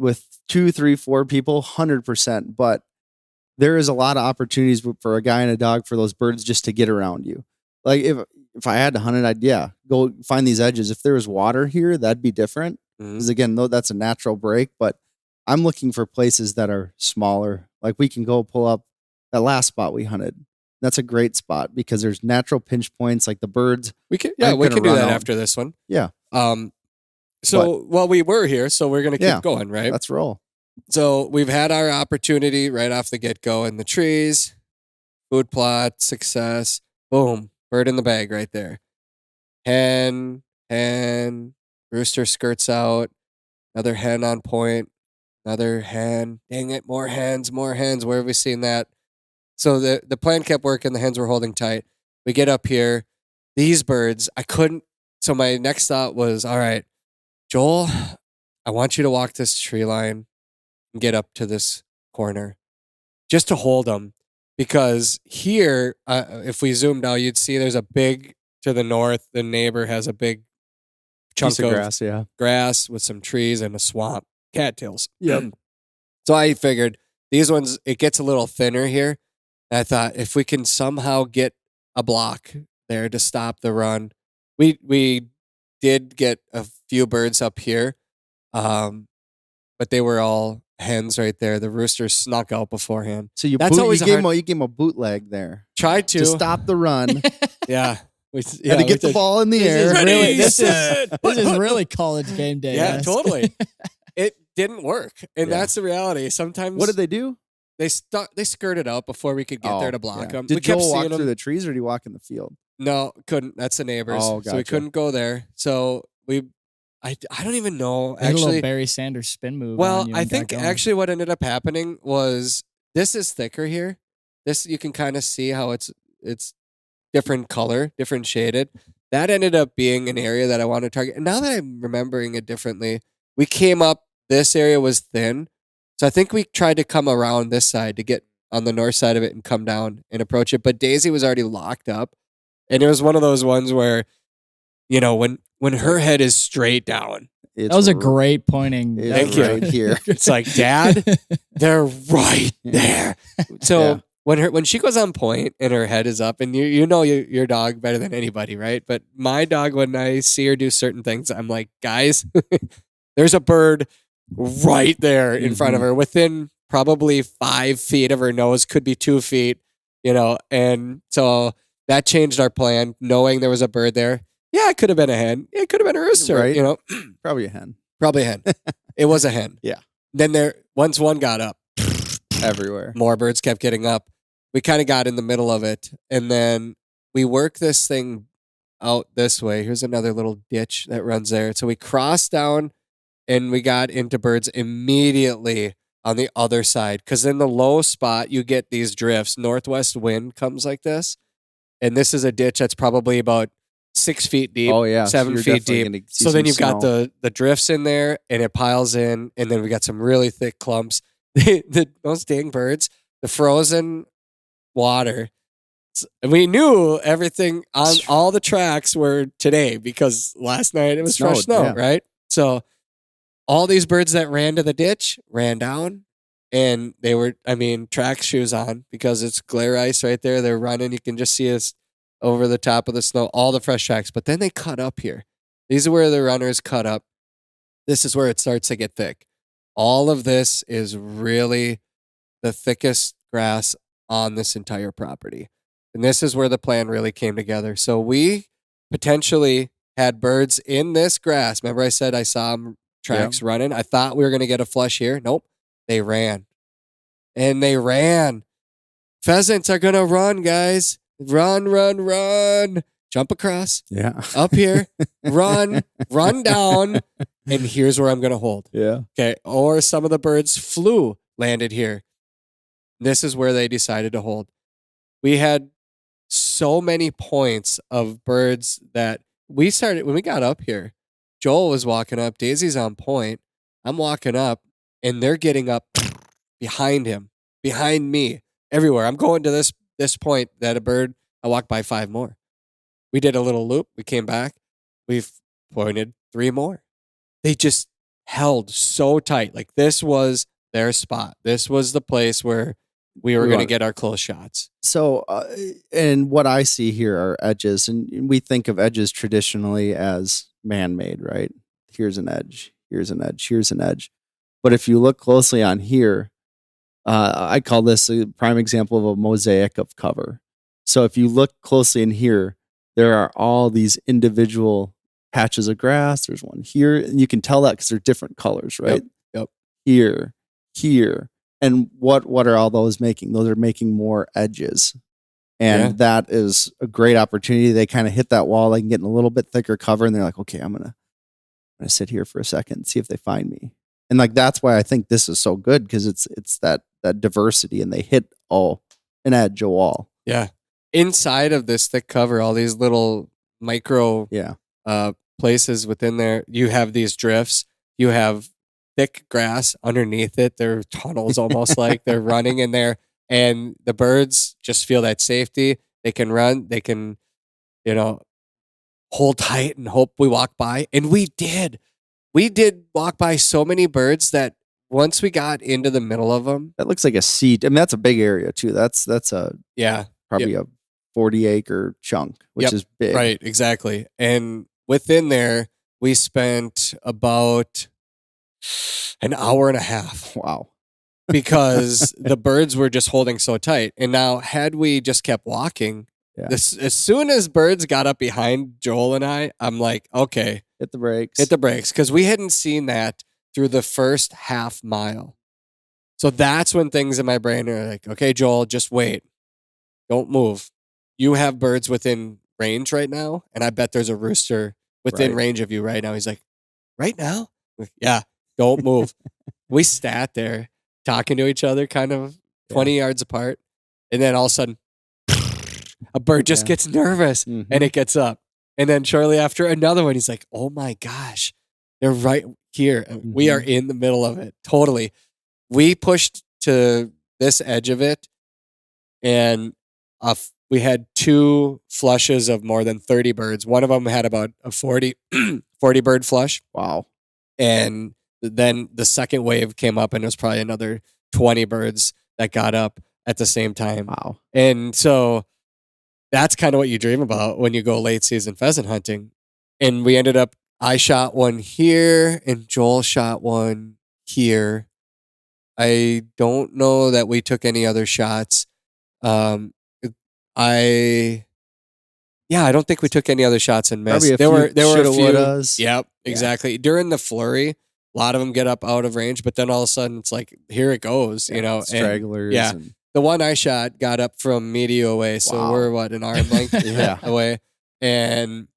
2, 3, 4 people, 100%. But there is a lot of opportunities for a guy and a dog for those birds just to get around you. Like if I had to hunt it, I'd go find these edges. If there was water here, that'd be different. Because again, though that's a natural break. But I'm looking for places that are smaller. Like we can go pull up that last spot we hunted. That's a great spot because there's natural pinch points like the birds. We can aren't we gonna can do run that out. after this one. Yeah. So we were here, so we're gonna keep Yeah. going, right? Let's roll. So we've had our opportunity right off the get-go in the trees, food plot, success, boom, bird in the bag right there. Hen, rooster skirts out, another hen on point, another hen. Dang it, more hens. Where have we seen that? So the plan kept working, the hens were holding tight. We get up here, these birds, so my next thought was, all right, Joel, I want you to walk this tree line and get up to this corner just to hold them. Because here, if we zoomed out, you'd see there's a big, to the north, the neighbor has a big chunk Piece of grass, yeah. grass with some trees and a swamp, cattails. Yep. So I figured these ones, it gets a little thinner here. And I thought if we can somehow get a block there to stop the run, we did get a few birds up here, but they were all hens right there. The roosters snuck out beforehand. So you That's always gave him a bootleg there Tried to stop the run. Yeah. Had to get the ball in the air. This is really college game day. Yeah, guys. totally. It didn't work, and Yeah. that's the reality. Sometimes What did they do? They skirted out before we could get there to block yeah. them. Did we kept Joel walk seeing through them. the trees or did he walk in the field? No, couldn't. That's the neighbors. Oh, So we gotcha. couldn't go there. So I don't even know. They had a little Actually, Barry Sanders spin move. well, on you I and got think going. actually what ended up happening was this is thicker here. This you can kind of see how it's different color, different shaded. that ended up being an area that I wanted to target. And now that I'm remembering it differently, we came up, this area was thin. So I think we tried to come around this side to get on the north side of it and come down and approach it. But Daisy was already locked up. And it was one of those ones where, when her head is straight down. That was a great pointing. Thank you. Right here. It's like, Dad, they're right there. So when she goes on point and her head is up, and you know your dog better than anybody, right? But my dog, when I see her do certain things, I'm like, guys, there's a bird right there in front of her, within probably 5 feet of her nose, could be 2 feet, and so that changed our plan, knowing there was a bird there. Yeah, it could have been a hen. It could have been a rooster, right? Probably a hen. Probably a hen. It was a hen. Yeah. Then once one got up, everywhere, more birds kept getting up. We kind of got in the middle of it, and then we work this thing out this way. Here's another little ditch that runs there. So we crossed down, and we got into birds immediately on the other side, because in the low spot, you get these drifts. Northwest wind comes like this, and this is a ditch that's probably about 6 feet deep. Oh yeah, 7 feet deep. So then you've got the drifts in there, and it piles in, and then we got some really thick clumps. Those dang birds, the frozen water. And we knew everything on all the tracks were today, because last night it was fresh snow, right? So all these birds that ran to the ditch ran down, and they were, track shoes on, because it's glare ice right there. They're running. You can just see us over the top of the snow, all the fresh tracks. But then they cut up here. These are where the runners cut up. This is where it starts to get thick. All of this is really the thickest grass on this entire property. And this is where the plan really came together. So we potentially had birds in this grass. Remember I said I saw them tracks running? I thought we were going to get a flush here. Nope. They ran. And they ran. Pheasants are going to run, guys. Run, run, run. Jump across. Yeah. Up here. Run down. And here's where I'm going to hold. Yeah. Okay. Or some of the birds flew, landed here. This is where they decided to hold. We had so many points of birds that we started, when we got up here, Joel was walking up. Daisy's on point. I'm walking up, and they're getting up behind him, behind me, everywhere. I'm going to this point that a bird, I walked by 5 more. We did a little loop. We came back. We've pointed 3 more. They just held so tight. Like, this was their spot. This was the place where we were going to get our close shots. So, and what I see here are edges, and we think of edges traditionally as man-made, right? Here's an edge, here's an edge, here's an edge. But if you look closely on here, I call this a prime example of a mosaic of cover. So if you look closely in here, there are all these individual patches of grass. There's one here, and you can tell that because they're different colors, right? Yep. Here. And what are all those making? Those are making more edges. And that is a great opportunity. They kind of hit that wall. They can get in a little bit thicker cover, and they're like, okay, I'm gonna sit here for a second and see if they find me. And like, that's why I think this is so good, because it's that diversity, and they hit an edge, a wall. Yeah. Inside of this thick cover, all these little micro places within there, you have these drifts. You have thick grass underneath it. They're tunnels, almost like they're running in there. And the birds just feel that safety. They can run. They can, hold tight and hope we walk by. And we did. We did walk by so many birds that once we got into the middle of them. That looks like a seat. I mean, that's a big area too. That's probably a 40-acre chunk, which is big. Right, exactly. And within there, we spent about an hour and a half. Wow. Because the birds were just holding so tight. And now, had we just kept walking, as soon as birds got up behind Joel and I'm like, okay. Hit the brakes. Because we hadn't seen that through the first half mile. So that's when things in my brain are like, okay, Joel, just wait. Don't move. You have birds within range right now, and I bet there's a rooster within range of you right now. He's like, right now? Yeah, don't move. We sat there talking to each other kind of 20 yards apart, and then all of a sudden, a bird just gets nervous, and it gets up. And then shortly after, another one. He's like, oh my gosh, they're right here. We are in the middle of it. Totally. We pushed to this edge of it, and we had 2 flushes of more than 30 birds. One of them had about a 40 bird flush. Wow. And then the second wave came up, and it was probably another 20 birds that got up at the same time. Wow. And so that's kind of what you dream about when you go late season pheasant hunting. And we ended up, I shot one here and Joel shot one here. I don't know that we took any other shots. I don't think we took any other shots and missed. There were a few. Yep, exactly. During the flurry, a lot of them get up out of range, but then all of a sudden it's like, here it goes, stragglers. And the one I shot got up from media away, so we're an arm length away. And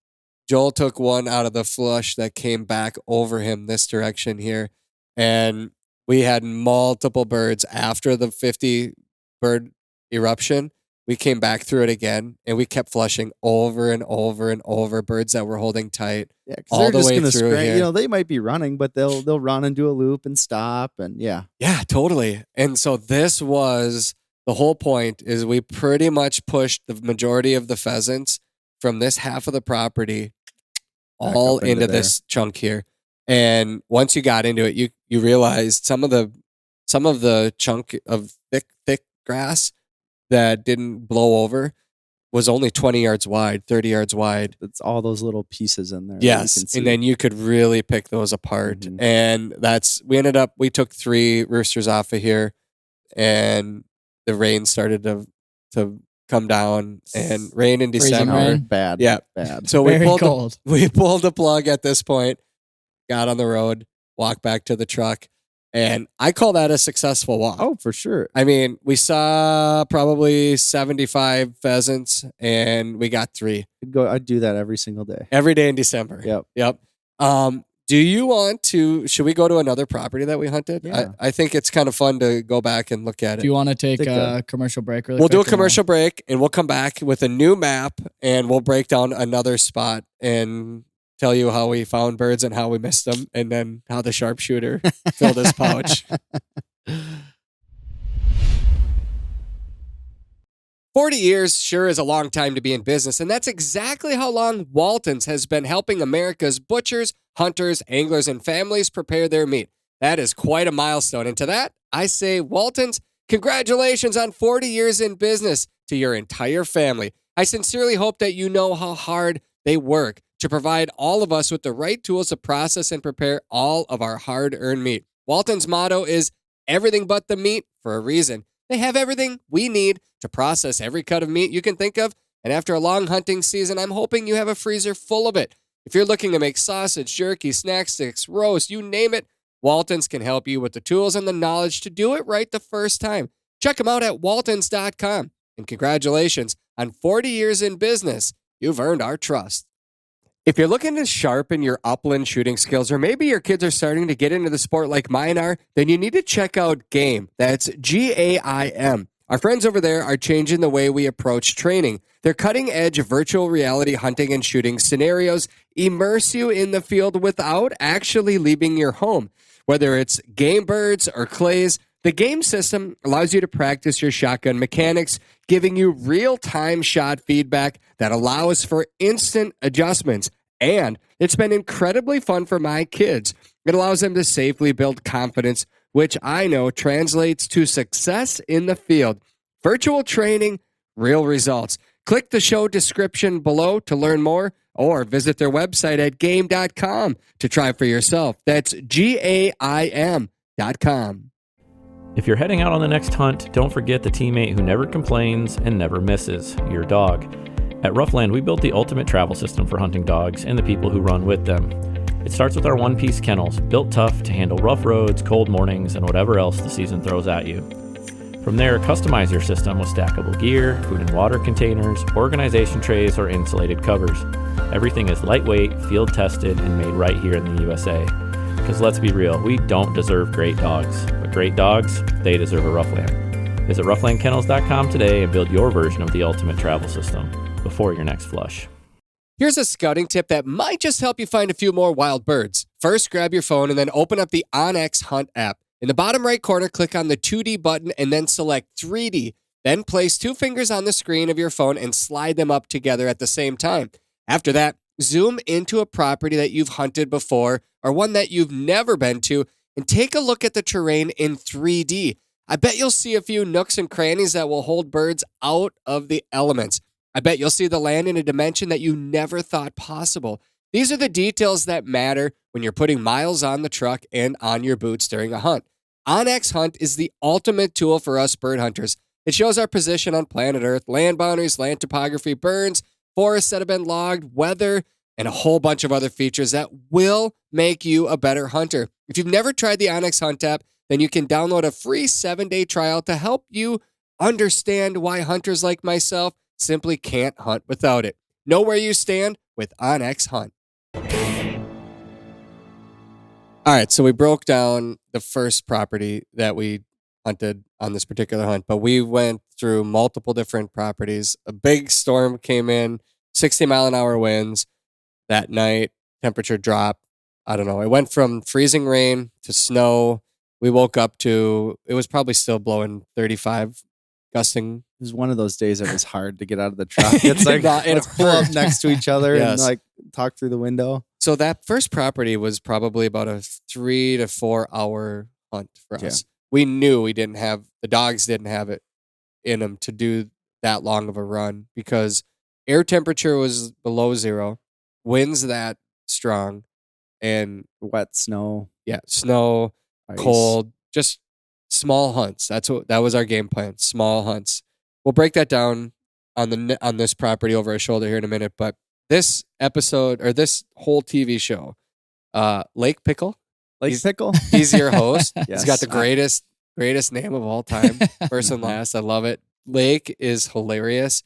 Joel took one out of the flush that came back over him this direction here, and we had multiple birds after the 50 bird eruption. We came back through it again, and we kept flushing over and over and over birds that were holding tight. Yeah, because they're just going to scramble. They might be running, but they'll run and do a loop and stop, and yeah, totally. And so this was the whole point: is we pretty much pushed the majority of the pheasants from this half of the property all into this chunk here. And once you got into it, you realized some of the chunk of thick grass that didn't blow over was only 20 yards wide, 30 yards wide. It's all those little pieces in there. Yes. And then you could really pick those apart. Mm-hmm. And we took 3 roosters off of here, and the rain started to come down, and rain in December. Rain. Bad. Yeah. Bad. So we pulled the plug at this point, got on the road, walked back to the truck. And I call that a successful walk. Oh, for sure. I mean, we saw probably 75 pheasants, and we got 3. I'd do that every single day. Every day in December. Yep. Do you want to, should we go to another property that we hunted? Yeah. I think it's kind of fun to go back and look at it. Do you want to take a commercial break really We'll quick? do a commercial break, and we'll come back with a new map, and we'll break down another spot and tell you how we found birds and how we missed them, and then how the sharpshooter filled his pouch. 40 years sure is a long time to be in business, and that's exactly how long Walton's has been helping America's butchers, hunters, anglers, and families prepare their meat. That is quite a milestone, and to that, I say, Walton's, congratulations on 40 years in business to your entire family. I sincerely hope that you know how hard they work to provide all of us with the right tools to process and prepare all of our hard-earned meat. Walton's motto is everything but the meat for a reason. They have everything we need to process every cut of meat you can think of, and after a long hunting season, I'm hoping you have a freezer full of it. If you're looking to make sausage, jerky, snack sticks, roast, you name it, Walton's can help you with the tools and the knowledge to do it right the first time. Check them out at waltons.com. And congratulations on 40 years in business. You've earned our trust. If you're looking to sharpen your upland shooting skills, or maybe your kids are starting to get into the sport like mine are, then you need to check out GAIM. That's GAIM. Our friends over there are changing the way we approach training. Their cutting-edge virtual reality hunting and shooting scenarios immerse you in the field without actually leaving your home. Whether it's game birds or clays, the GAIM system allows you to practice your shotgun mechanics, giving you real-time shot feedback that allows for instant adjustments. And it's been incredibly fun for my kids. It allows them to safely build confidence, which I know translates to success in the field. Virtual training, real results. Click the show description below to learn more, or visit their website at game.com to try for yourself. That's GAIM.com. If you're heading out on the next hunt, don't forget the teammate who never complains and never misses, your dog. At Roughland, we built the ultimate travel system for hunting dogs and the people who run with them. It starts with our one-piece kennels, built tough to handle rough roads, cold mornings, and whatever else the season throws at you. From there, customize your system with stackable gear, food and water containers, organization trays, or insulated covers. Everything is lightweight, field-tested, and made right here in the USA. Because let's be real, we don't deserve great dogs, but great dogs, they deserve a Roughland. Visit roughlandkennels.com today and build your version of the ultimate travel system before your next flush. Here's a scouting tip that might just help you find a few more wild birds. First, grab your phone and then open up the OnX Hunt app. In the bottom right corner, click on the 2D button and then select 3D. Then place 2 fingers on the screen of your phone and slide them up together at the same time. After that, zoom into a property that you've hunted before or one that you've never been to and take a look at the terrain in 3D. I bet you'll see a few nooks and crannies that will hold birds out of the elements. I bet you'll see the land in a dimension that you never thought possible. These are the details that matter when you're putting miles on the truck and on your boots during a hunt. OnX Hunt is the ultimate tool for us bird hunters. It shows our position on planet Earth, land boundaries, land topography, burns, forests that have been logged, weather, and a whole bunch of other features that will make you a better hunter. If you've never tried the OnX Hunt app, then you can download a free 7-day trial to help you understand why hunters like myself simply can't hunt without it. Know where you stand with OnX Hunt. All right, so we broke down the first property that we hunted on this particular hunt, but we went through multiple different properties. A big storm came in, 60-mile-an-hour winds that night. Temperature dropped. I don't know. It went from freezing rain to snow. We woke up to, it was probably still blowing 35, gusting. It was one of those days that was hard to get out of the truck. It's like, let's pull up next to each other and like talk through the window. So that first property was probably about a 3 to 4 hour hunt for us. We knew the dogs didn't have it in them to do that long of a run because air temperature was below 0, winds that strong, and wet snow. Yeah, snow, ice. Cold, just small hunts. That was our game plan. Small hunts. We'll break that down on this property over our shoulder here in a minute. But this episode or this whole TV show, Lake Pickle. Pickle. He's your host. Yes. He's got the greatest name of all time, first and last. I love it. Lake is hilarious.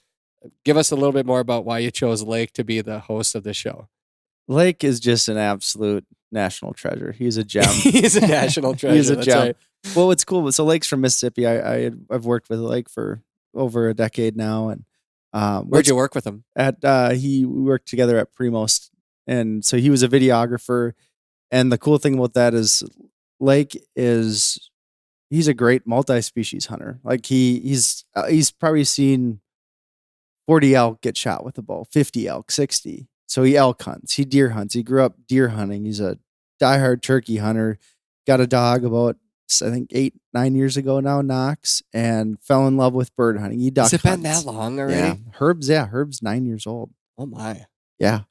Give us a little bit more about why you chose Lake to be the host of the show. Lake is just an absolute national treasure. He's a gem. He's a national treasure. He's a gem. Right. Well, it's cool. So Lake's from Mississippi. I've worked with Lake for over a decade now, and where'd you work with him? We worked together at Primos, and so he was a videographer. And the cool thing about that is Lake he's a great multi-species hunter. Like he's probably seen 40 elk get shot with a bow, 50 elk, 60. So he elk hunts, he deer hunts. He grew up deer hunting. He's a diehard turkey hunter. Got a dog about, I think, 8-9 years ago now, Knox, and fell in love with bird hunting. He duck Has it hunts. been that long already? Yeah. Herb's 9 years old. Oh my. Yeah.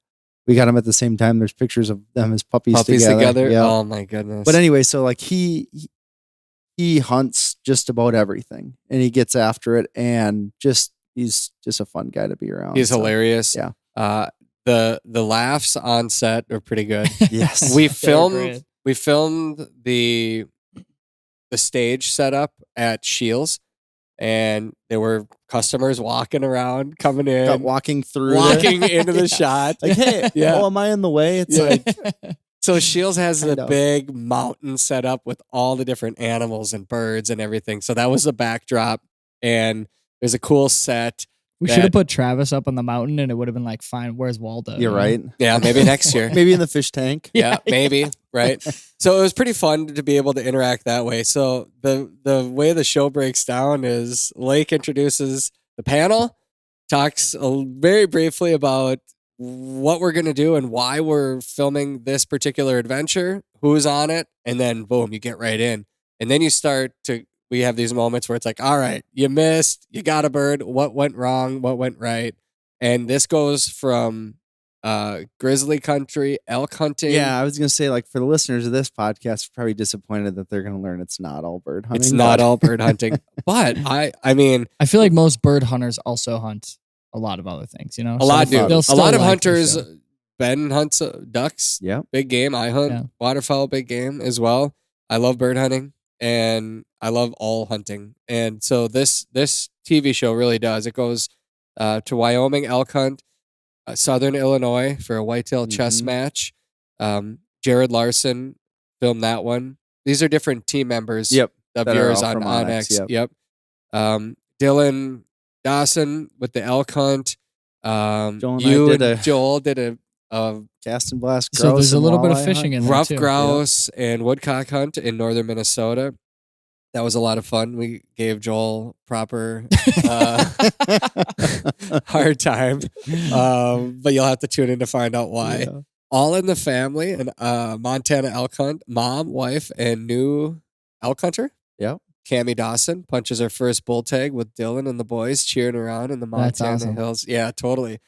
We got him at the same time. There's pictures of them as puppies together. Yeah. Oh my goodness. But anyway, so like he hunts just about everything and he gets after it, and he's just a fun guy to be around. He's hilarious. Yeah. The laughs on set are pretty good. Yes. We filmed the stage setup at Shields, and there were customers walking around, coming in, walking into the shot. Like, hey, am I in the way? It's like, so Shields has a big mountain set up with all the different animals and birds and everything. So that was the backdrop, and there's a cool set. We should have put Travis up on the mountain, and it would have been like, fine, where's Waldo? You're right. Yeah, maybe next year. Maybe in the fish tank. Yeah, maybe. Right. So it was pretty fun to be able to interact that way. So the way the show breaks down is Lake introduces the panel, talks very briefly about what we're going to do and why we're filming this particular adventure, who's on it, and then boom, you get right in. And then we have these moments where it's like, all right, you missed, you got a bird, what went wrong, what went right. And this goes from grizzly country, elk hunting. Yeah, I was going to say, like, for the listeners of this podcast, probably disappointed that they're going to learn it's not all bird hunting. It's not all bird hunting. But I mean, I feel like most bird hunters also hunt a lot of other things, you know? A lot do. A lot of hunters, the Ben hunts ducks, big game. I hunt waterfowl, big game as well. I love bird hunting. And I love all hunting. And so this TV show really does. It goes to Wyoming elk hunt, Southern Illinois for a whitetail chess match. Jared Larson filmed that one. These are different team members of yours on OnX. Yep. Dylan Dawson with the elk hunt. Joel and I did Joel did a cast and blast grouse. So there's a and little bit of walleye fishing hunt. in there rough too. grouse and woodcock hunt in northern Minnesota. That was a lot of fun. We gave Joel proper hard time, but you'll have to tune in to find out why. Yeah. All in the family and Montana elk hunt. Mom, wife, and new elk hunter. Yep. Cammie Dawson punches her first bull tag with Dylan and the boys cheering around in the That's Montana awesome. hills. Yeah, totally.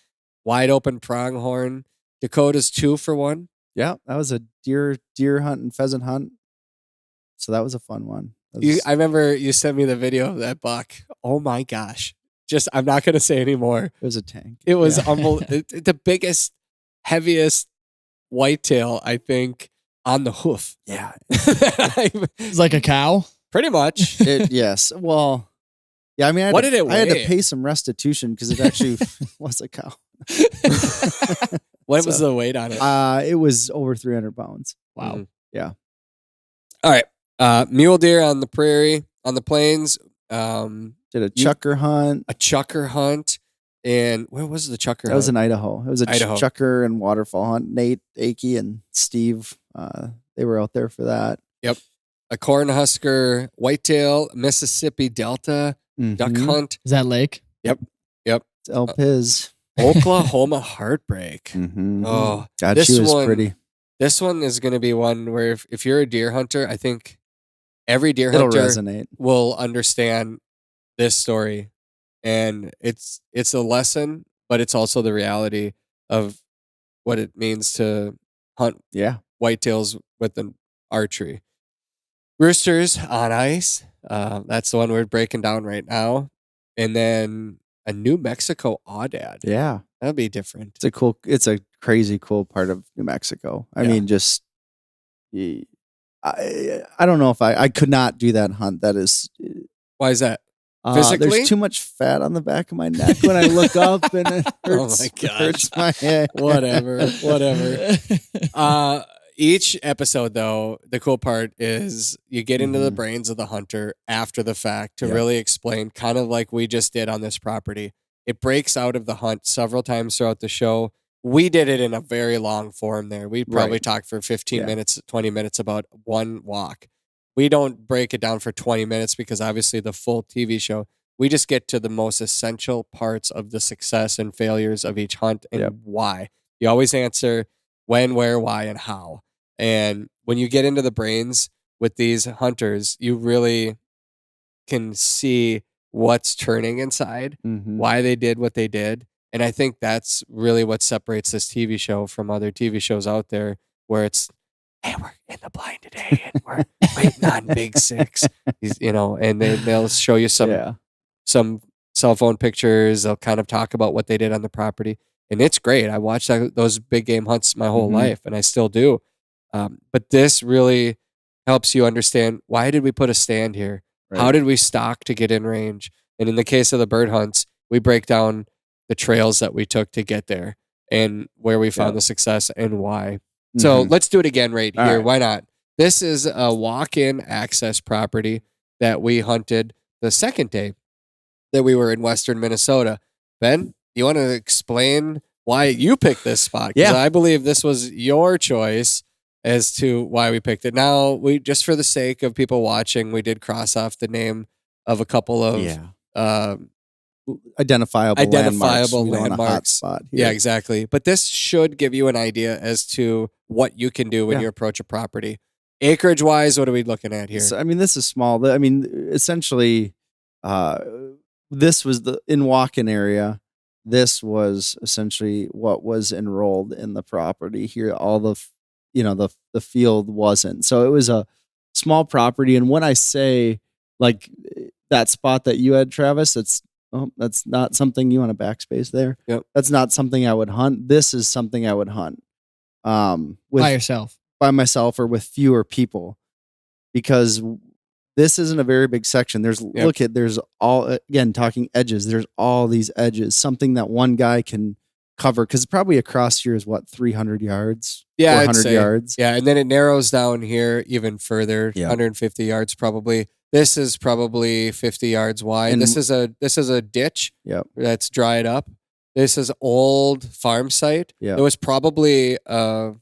Wide open pronghorn. Dakota's 2 for 1. Yeah, that was a deer hunt and pheasant hunt. So that was a fun one. I remember you sent me the video of that buck. Oh my gosh. I'm not going to say anymore. It was a tank. It was the biggest, heaviest whitetail, I think, on the hoof. Yeah. It's like a cow. Pretty much. Yes. Well, yeah, I mean, I had weigh? to pay some restitution because it actually was a cow. What was the weight on it? It was over 300 pounds. Wow. Mhm. Yeah. All right. Mule deer on the prairie, on the plains. Did a chucker hunt. A chucker hunt. And where was the chucker That hunt? was in Idaho. It was a Idaho. chucker and waterfall hunt. Nate, Akey, and Steve, they were out there for that. Yep. A cornhusker, whitetail, Mississippi Delta, duck Mhm. hunt. Is that lake? Yep. It's El Piz. Oklahoma heartbreak. Mhm. Oh, God, this she was one- pretty. This one is going to be one where if you're a deer hunter, I think every deer It'll hunter resonate. will understand this story. And it's a lesson, but it's also the reality of what it means to hunt Yeah. whitetails with an archery. Roosters on ice. That's the one we're breaking down right now. And then a New Mexico aoudad. Yeah. That'll be different. It's a crazy cool part of New Mexico. I Yeah. mean, just I don't know if I could not do that hunt. That is Why is that? Physically? there's too much fat on the back of my neck when I look up and it hurts, Oh my gosh. hurts my head. Whatever. Each episode, though, the cool part is you get into the Mhm. brains of the hunter after the fact to Yep. really explain, kind of like we just did on this property. It breaks out of the hunt several times throughout the show. We did it in a very long form there. We probably Right. talked for 15 Yeah. minutes, 20 minutes about one walk. We don't break it down for 20 minutes because obviously the full TV show, we just get to the most essential parts of the success and failures of each hunt and Yep. why. You always answer when, where, why, and how. And when you get into the brains with these hunters, you really can see what's turning inside, Mhm. why they did what they did. And I think that's really what separates this TV show from other TV shows out there where it's, hey, we're in the blind today and we're waiting on Big Six, and they'll show you Yeah. some cell phone pictures. They'll kind of talk about what they did on the property. And it's great. I watched those big game hunts my whole Mhm. life, and I still do. But this really helps you understand, why did we put a stand here? How Right. did we stalk to get in range? And in the case of the bird hunts, we break down the trails that we took to get there and where we found Yep. the success and why. So Mhm. let's do it again right All here. right. Why not? This is a walk-in access property that we hunted the second day that we were in western Minnesota. Ben, you want to explain why you picked this spot? Because Yeah. I believe this was your choice as to why we picked it. Now, we just for the sake of people watching, we did cross off the name of a couple of Yeah. Identifiable landmarks. We don't want a hot landmarks. spot here. Yeah, exactly. But this should give you an idea as to what you can do when Yeah. you approach a property. Acreage wise, what are we looking at here? So, I mean, this is small. I mean, essentially, this was in walk-in area. This was essentially what was enrolled in the property here. All the field wasn't. So it was a small property. And when I say like that spot that you had, Travis, that's not something you want to backspace there. Yep. That's not something I would hunt. This is something I would hunt. By yourself. By myself or with fewer people, because this isn't a very big section. There's all, again, talking edges. There's all these edges, something that one guy can cover, because probably across here is what, 300 yards, Yeah, I'd 400 say. yards. Yeah, and then it narrows down here even further, Yeah. 150 yards probably. This is probably 50 yards wide. And- This is a ditch Yep. that's dried up. This is old farm site. Yeah. It was probably a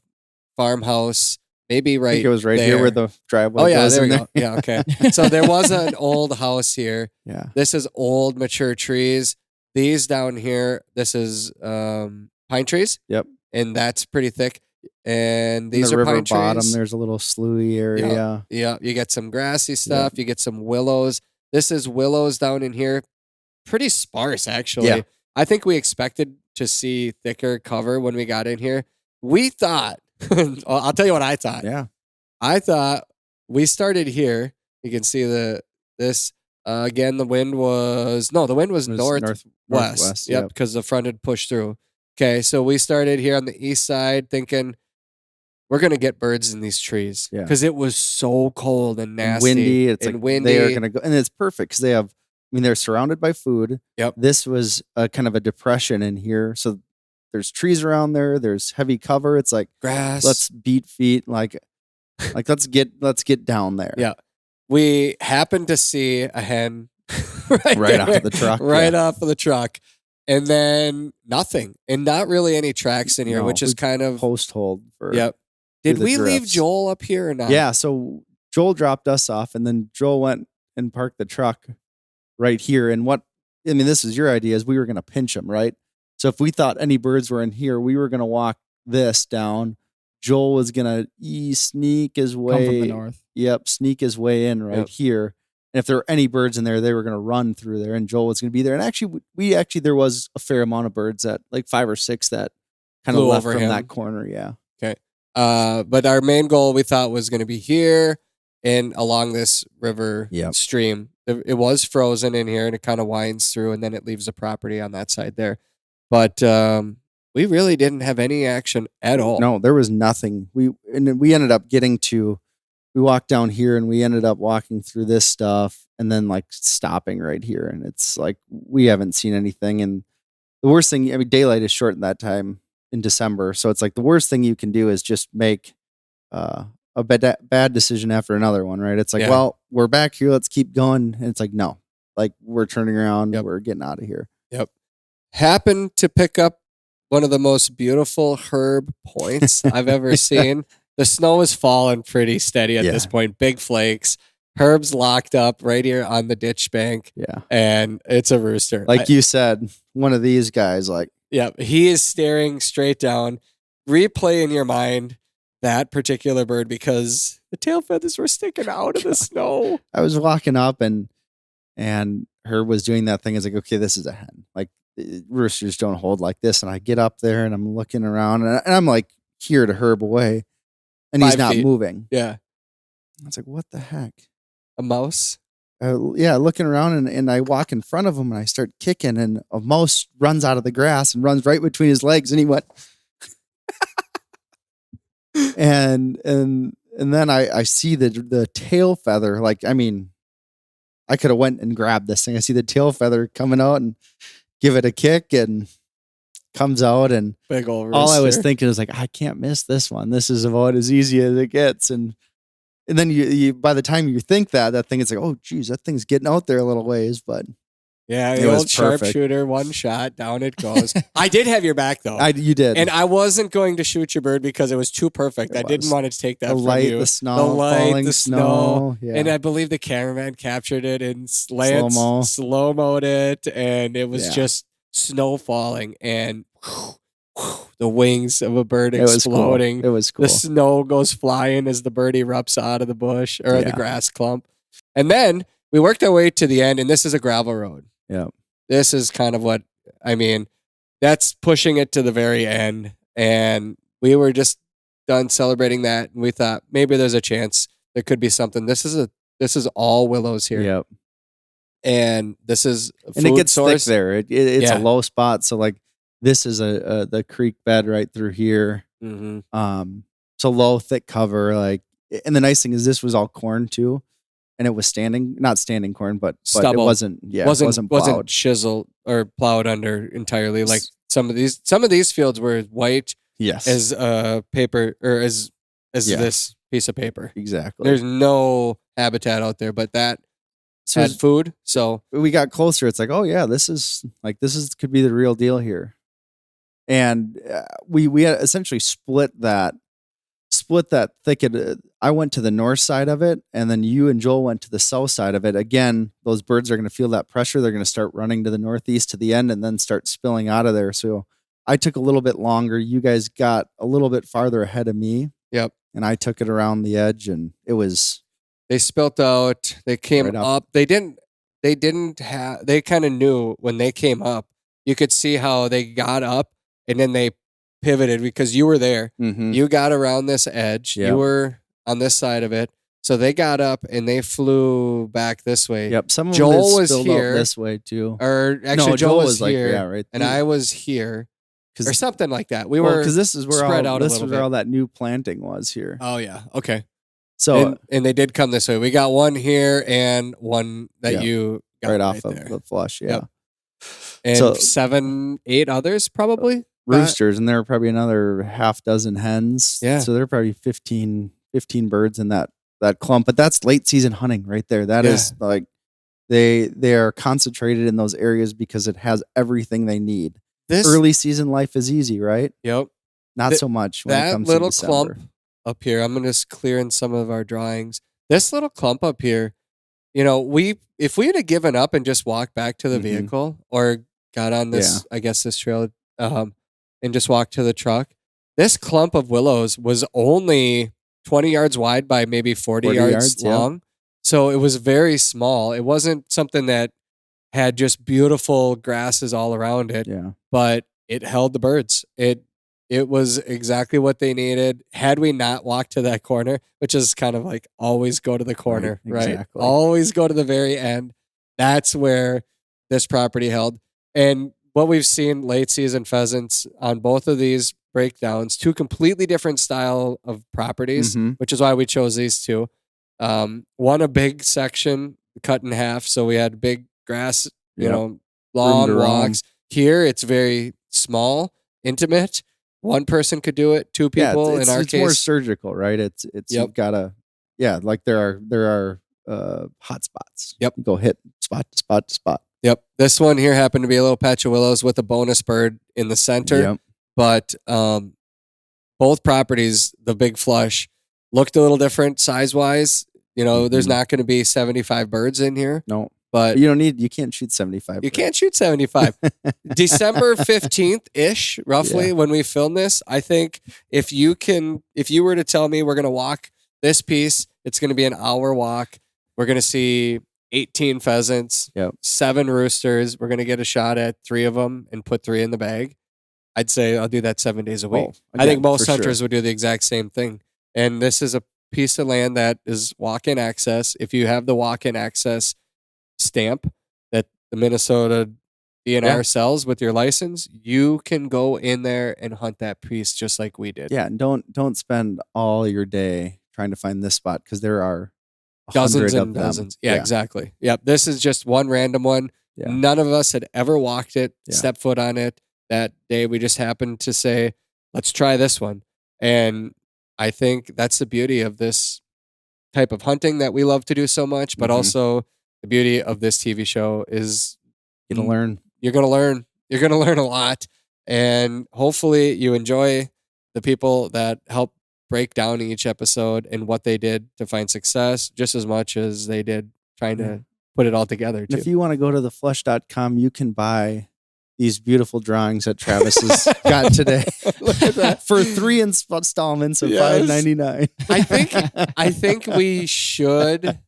farmhouse, maybe I right think it was right there. here where the driveway Oh, yeah, goes there in we there. go. Yeah, okay. So there was an old house here. Yeah. This is old, mature trees. These down here, this is pine trees. Yep. And that's pretty thick. And these the are river pine bottom, trees. there's a little sloughey area. Yeah, you get some grassy stuff. You get some willows. This is willows down in here. Pretty sparse, actually. Yeah. I think we expected to see thicker cover when we got in here. We thought, I'll tell you what I thought. Yeah. I thought we started here. You can see this. Again, the wind was northwest. Yep, because the front had pushed through. Okay, so we started here on the east side thinking we're going to get birds in these trees because it was so cold and nasty. And windy. It's and like windy. they are going to go. And it's perfect because they're surrounded by food. Yep. This was a kind of a depression in here. So there's trees around there. There's heavy cover. It's like, grass. let's beat feet. Like let's get down there. Yeah. We happened to see a hen right off of the truck. Right off of the truck. And then nothing. And not really any tracks in here, which is kind of post hold for Yep. Did the we leave drifts. Joel up here or not? Yeah, so Joel dropped us off and then Joel went and parked the truck right here. And this is your idea, is we were gonna pinch them, right? So if we thought any birds were in here, we were gonna walk this down. Joel was gonna sneak his way Come from the north. Yep, sneak his way in right here. And if there were any birds in there, they were going to run through there, and Joel was going to be there. And actually, there was a fair amount of birds, that like 5 or 6 that kind of Flew left over from him. that corner. Yeah. Okay. But our main goal we thought was going to be here and along this river stream. It was frozen in here, and it kind of winds through, and then it leaves the property on that side there. But we really didn't have any action at all. No, there was nothing. We ended up we walked down here and we ended up walking through this stuff and then like stopping right here. And it's like, we haven't seen anything. And the worst thing, daylight is short in that time in December. So it's like the worst thing you can do is just make a bad decision after another one, right? It's like, well, we're back here. Let's keep going. And it's like, no, like we're turning around. Yep. We're getting out of here. Yep. Happened to pick up one of the most beautiful herb points I've ever seen. The snow is falling pretty steady at this point. Big flakes. Herb's locked up right here on the ditch bank. Yeah. And it's a rooster. Like you said, one of these guys, like, yeah, he is staring straight down. Replay in your mind that particular bird because the tail feathers were sticking out of the snow. I was walking up and Herb was doing that thing. It's like, okay, this is a hen. Like roosters don't hold like this. And I get up there and I'm looking around and I'm like here to Herb away. And he's 5 not feet. moving. Yeah. I was like, what the heck? A mouse? Looking around and I walk in front of him and I start kicking and a mouse runs out of the grass and runs right between his legs and he went. and then I see the tail feather. Like, I mean, I could have went and grabbed this thing. I see the tail feather coming out and give it a kick and comes out and big old rooster. All I was thinking is like, I can't miss this one. This is about as easy as it gets. And then you by the time you think that thing is like, oh geez, that thing's getting out there a little ways, but yeah, it the was old perfect. sharpshooter, one shot, down it goes. I did have your back though. You did. And I wasn't going to shoot your bird because it was too perfect. I didn't want to take that the from light, you. the snow, the light, falling the snow. Yeah. And I believe the cameraman captured it and Lance slow-moed it, and it was just snow falling and the wings of a bird exploding. It was cool. The snow goes flying as the bird erupts out of the bush or the grass clump. And then we worked our way to the end, and this is a gravel road. Yeah. This is kind of what, I mean, that's pushing it to the very end. And we were just done celebrating that. And we thought maybe there's a chance there could be something. This is all willows here. Yep. And this is a food and it gets source. thick there. It's a low spot. So like this is the creek bed right through here. Mm-hmm. So low, thick cover. Like, and the nice thing is this was all corn too. And it was not standing corn, but it wasn't wasn't chiseled or plowed under entirely. Like some of these fields were white as paper or as this piece of paper. Exactly. There's no habitat out there, but that had food. So we got closer. It's like, oh yeah, this could be the real deal here. And we had essentially split that thicket. I went to the north side of it, and then you and Joel went to the south side of it. Again, those birds are going to feel that pressure. They're going to start running to the northeast to the end and then start spilling out of there. So I took a little bit longer. You guys got a little bit farther ahead of me. Yep. And I took it around the edge, and it was... They spilt out. They came Right up. up. They kind of knew when they came up. You could see how they got up, and then they pivoted because you were there. Mhm. You got around this edge. Yep. You were on this side of it. So they got up and they flew back this way. Yep. Some of Joel them was spilled here. out this way too. Or actually, No, Joel was was like, here, yeah, right. and I was here, or something like that. We were because this is where spread out a this little was bit. where all that new planting was here. Oh yeah, okay. So And they did come this way. We got one here and one that Yeah. you got right off of there. the flush, yeah. Yep. And So- 7, 8 others probably. Roosters, and there are probably another half dozen hens. Yeah. So there are probably 15 birds in that clump. But that's late season hunting right there. That is like they are concentrated in those areas because it has everything they need. This Early season life is easy, right? Yep. Not Th- so much when it That comes little to December. clump up here. I'm gonna just clear in some of our drawings. This little clump up here. You know, if we had given up and just walked back to the Mhm. vehicle or got on this, I guess this trail, and just walked to the truck, this clump of willows was only 20 yards wide by maybe 40 yards yeah. long. So it was very small. It wasn't something that had just beautiful grasses all around it, Yeah. but it held the birds. It was exactly what they needed. Had we not walked to that corner, which is kind of like always go to the corner, right? exactly. Always go to the very end. That's where this property held. And what we've seen late season pheasants on both of these breakdowns, two completely different style of properties, Mhm. which is why we chose these two. One, a big section cut in half. So we had big grass, you Yep. know, long to roam. walks. Here, it's very small, intimate. One person could do it. Two people, it's in our it's more case. surgical, right? It's Yep. you've gotta like there are hot spots. Yep. You go hit spot to spot to spot. Yep. This one here happened to be a little patch of willows with a bonus bird in the center. Yep. But both properties, the big flush, looked a little different size wise. You know, there's Mhm. not going to be 75 birds in here, No. but You can't shoot 75. you can't shoot 75. December 15th ish, roughly, Yeah. when we film this. I think if you were to tell me we're going to walk this piece, it's going to be an hour walk. We're going to see 18 pheasants, Yep. 7 roosters. We're going to get a shot at 3 of them and put 3 in the bag. I'd say I'll do that 7 days a week. I think again, most for hunters sure. would do the exact same thing. And this is a piece of land that is walk-in access. If you have the walk-in access stamp that the Minnesota DNR sells with your license, you can go in there and hunt that piece just like we did. Yeah, and don't spend all your day trying to find this spot because there are Dozens 100 and of them. dozens. Yeah, exactly. Yep. This is just one random one. Yeah. None of us had ever walked it, Yeah. stepped foot on it. That day we just happened to say, let's try this one. And I think that's the beauty of this type of hunting that we love to do so much, but Mhm. also the beauty of this TV show is You're gonna learn. you're going to learn. You're going to learn a lot. And hopefully you enjoy the people that help break down each episode and what they did to find success just as much as they did trying to put it all together And too. if you want to go to theflush.com, you can buy these beautiful drawings that Travis has got today Look at that. for 3 installments of Yes. $5.99. I think we should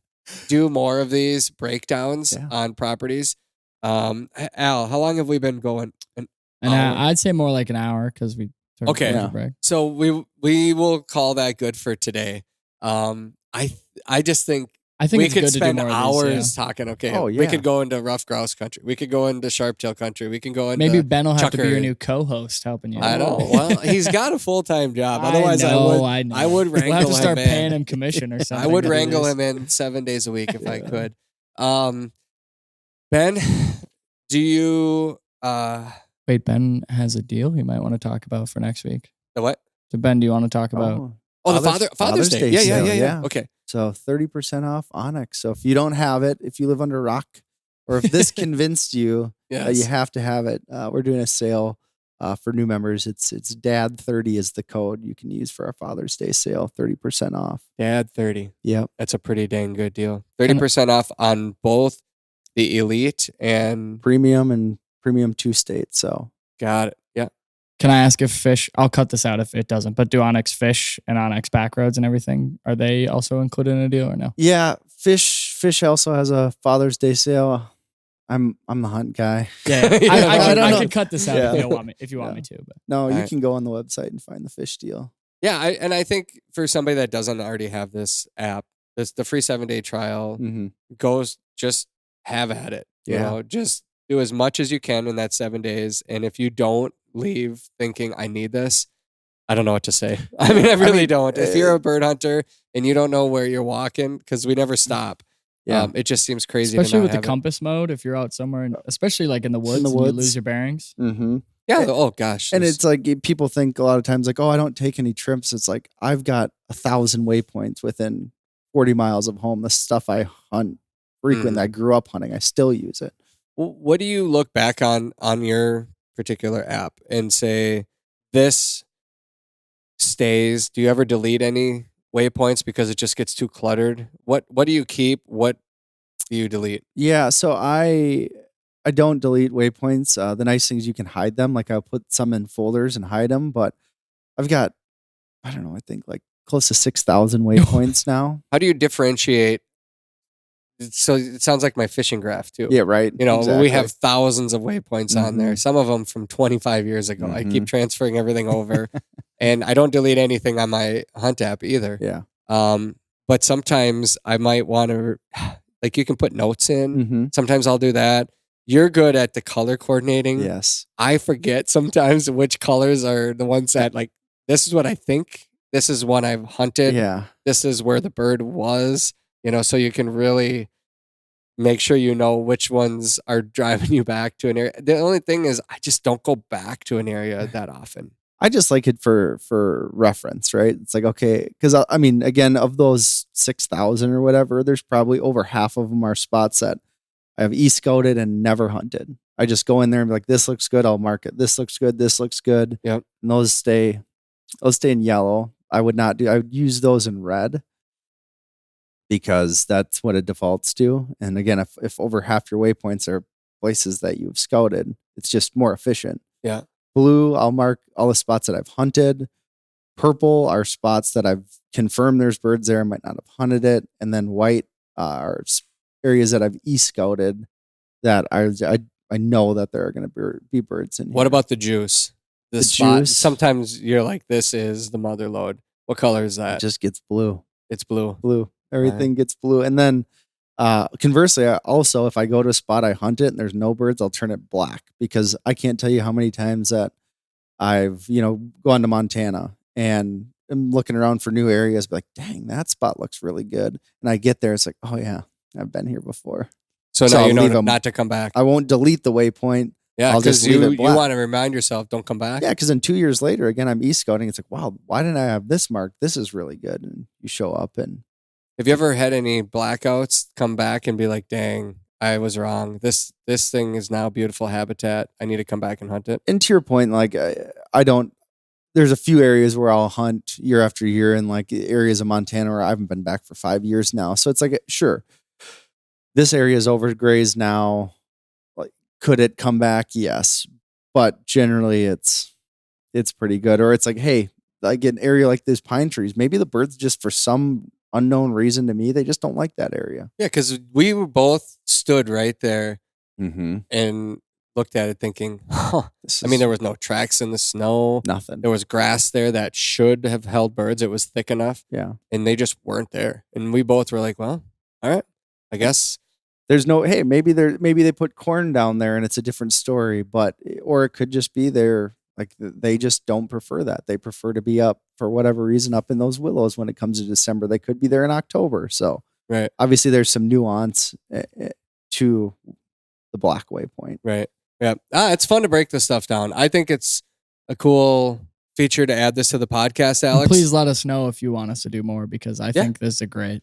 do more of these breakdowns Yeah. on properties. Al, how long have we been going? And hour? I'd say more like an hour because we took Okay. a Yeah. break. So we will call that good for today. I just think I think we it's could good to do spend more of hours these, talking. Okay, Oh, we yeah. could go into rough grouse country. We could go into sharptail country. We can go yeah. into Maybe Ben will have to be Chucker. your new co-host helping you. I know. Well, he's got a full-time job. I Otherwise, I know. would We'll wrangle have to start him in. paying him commission or something. I would to do wrangle this. him in 7 days a week if I could. Ben, do you Wait, Ben has a deal he might want to talk about for next week. the what? So Ben, do you want to talk about? Oh, the Father's Day. Yeah, sale, yeah. Okay. So 30% off OnX. So if you don't have it, if you live under a rock, or if this convinced you that you Yes. have to have it, we're doing a sale For new members, it's DAD30 is the code you can use for our Father's Day sale, 30% off. Dad 30. Yep. That's a pretty dang good deal. 30% off on both the Elite and Premium 2 state. So got it. Yeah. Can I ask if fish, I'll cut this out if it doesn't, but do OnX Fish and OnX Backroads and everything, are they also included in a deal or no? yeah, Fish also has a Father's Day sale. I'm the hunt guy. Yeah. I could cut this out Yeah. if you want me to. But No, you Alright. can go on the website and find the fish deal. Yeah. I think for somebody that doesn't already have this app, the free 7-day trial Mm-hmm. goes, just have at it. You Yeah. know, just do as much as you can in that 7 days. And if you don't leave thinking I need this, I don't know what to say. I mean, I really don't. If you're a bird hunter and you don't know where you're walking, because we never stop. Yeah. It just seems crazy. especially to with not the have it. compass mode, if you're out somewhere, especially like in the woods, the and you woods. lose your bearings. Mm-hmm. Yeah. Oh gosh. And it's like people think a lot of times like, oh, I don't take any trips. It's like I've got 1,000 waypoints within 40 miles of home. The stuff I hunt frequently. I grew up hunting. I still use it. What do you look back on your particular app and say this stays? Do you ever delete any waypoints because it just gets too cluttered? What do you keep? What do you delete? Yeah, so I don't delete waypoints. The nice thing is you can hide them. Like I'll put some in folders and hide them, but I've got, I don't know, I think like close to 6,000 waypoints now. How do you differentiate? So it sounds like my fishing graph too. Yeah, right. You know, we exactly. have thousands of waypoints on there. Some of them from 25 years ago. I keep transferring everything over, and I don't delete anything on my hunt app either. Yeah. But sometimes I might want to, like, you can put notes in. Mm-hmm. Sometimes I'll do that. You're good at the color coordinating. Yes. I forget sometimes which colors are the ones that, like, this is what I think. This is one I've hunted. Yeah. This is where the bird was. You know, so you can really make sure you know which ones are driving you back to an area. The only thing is I just don't go back to an area that often. I just like it for reference, right? It's like, okay, because I mean, again, of those 6,000 or whatever, there's probably over half of them are spots that I have e-scouted and never hunted. I just go in there and be like, this looks good, I'll mark it. This looks good, this looks good. Yep. And those stay in yellow. I would use those in red because that's what it defaults to. And again, if over half your waypoints are places that you've scouted, it's just more efficient. Yeah. Blue, I'll mark all the spots that I've hunted. Purple are spots that I've confirmed there's birds there. I might not have hunted it. And then white are areas that I've e-scouted that I know that there are going to be birds in here. What about the juice? The spot. juice? Sometimes you're like, this is the mother lode. What color is It that? just gets blue. It's blue. Blue. Everything gets blue. And then conversely, also, if I go to a spot, I hunt it and there's no birds, I'll turn it black because I can't tell you how many times that I've, gone to Montana and I'm looking around for new areas, be like, dang, that spot looks really good. And I get there, it's like, oh yeah, I've been here before. So So now I'll you know leave 'em. not to come back. I won't delete the waypoint. Yeah, I'll just because leave you it black. want to remind yourself, don't come back. Yeah, because then 2 years later, again, I'm e-scouting. It's like, wow, why didn't I have this marked? This is really good. And you show up and Have you ever had any blackouts come back and be like, dang, I was wrong. This thing is now beautiful habitat. I need to come back and hunt it. and to your point, like I don't. There's a few areas where I'll hunt year after year, and like areas of Montana where I haven't been back for 5 years now. So it's like, sure, this area is overgrazed now. Like, could it come back? Yes, but generally it's pretty good. Or it's like, hey, like an area like this pine trees, maybe the birds just for some unknown reason to me, they just don't like that area. Yeah, because we were both stood right there Mm-hmm. and looked at it thinking, huh. I mean, there was no tracks in the snow. nothing. There was grass there that should have held birds. It was thick enough, Yeah. and they just weren't there. And we both were like, well, all right, I guess. There's no, hey, maybe they put corn down there and it's a different story, or it could just be there. Like they just don't prefer that. They prefer to be up for whatever reason up in those willows when it comes to December. They could be there in October. So Right, obviously there's some nuance to the black waypoint. right. Yeah. It's fun to break this stuff down. I think it's a cool feature to add this to the podcast, Alex. Please let us know if you want us to do more because I think this is a great.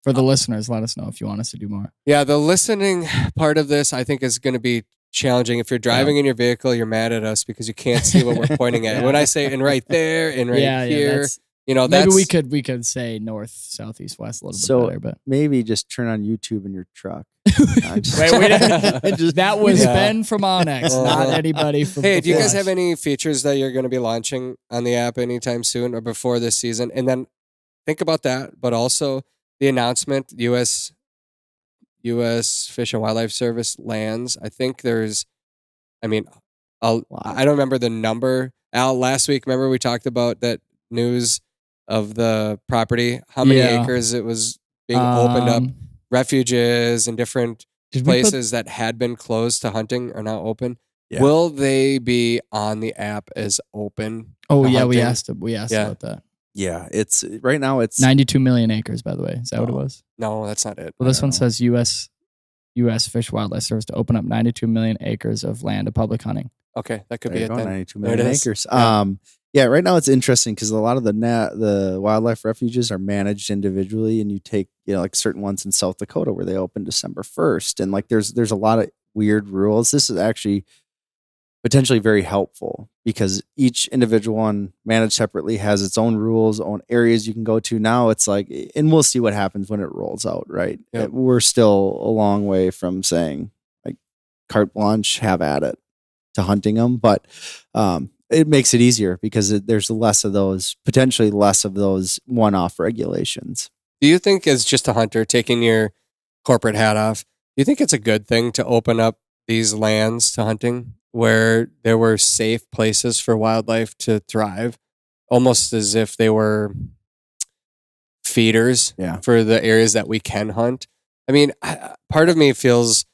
For the listeners, let us know if you want us to do more. Yeah, the listening part of this, I think, is going to be challenging. If you're driving in your vehicle, you're mad at us because you can't see what we're pointing at. When I say and right there and right here, that's, that's maybe we could say north, south, east, west a little bit better, but maybe just turn on YouTube in your truck. That was Ben from OnX, not anybody from. Hey, do you guys have any features that you're going to be launching on the app anytime soon or before this season? And then think about that, but also the announcement, U.S. Fish and Wildlife Service lands. I think there's, I don't remember the number. Al, last week, remember we talked about that news of the property, how many acres it was being opened up, refuges and different places that had been closed to hunting are now open. Yeah. Will they be on the app as open? Oh yeah, hunting? we asked about that. Yeah, it's right now it's 92 million acres, by the way. Is that what it was? No, that's not it. Well, this one says U.S. Fish Wildlife Service to open up 92 million acres of land to public hunting. Okay, that could be it then. 92 million acres. Yeah, right now it's interesting because a lot of the wildlife refuges are managed individually, and you take like certain ones in South Dakota where they open December 1st, and like there's a lot of weird rules. This is actually potentially very helpful because each individual one managed separately has its own rules, own areas you can go to. Now it's like, and we'll see what happens when it rolls out, right? Yep. We're still a long way from saying like carte blanche, have at it to hunting them, but it makes it easier because there's potentially less of those one-off regulations. Do you think, as just a hunter, taking your corporate hat off, do you think it's a good thing to open up these lands to hunting where there were safe places for wildlife to thrive, almost as if they were feeders for the areas that we can hunt? I mean, part of me feels,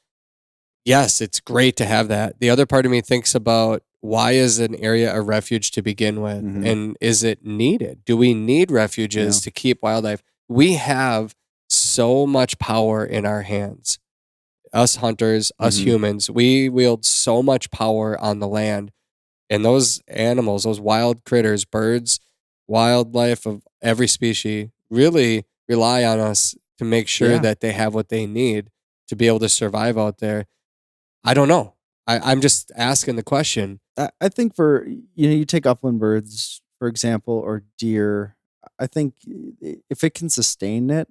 yes, it's great to have that. The other part of me thinks about, why is an area a refuge to begin with? Mm-hmm. And is it needed? Do we need refuges to keep wildlife? We have so much power in our hands. Us hunters, us humans, we wield so much power on the land. And those animals, those wild critters, birds, wildlife of every species, really rely on us to make sure that they have what they need to be able to survive out there. I don't know. I'm just asking the question. I think you take upland birds, for example, or deer. I think if it can sustain it,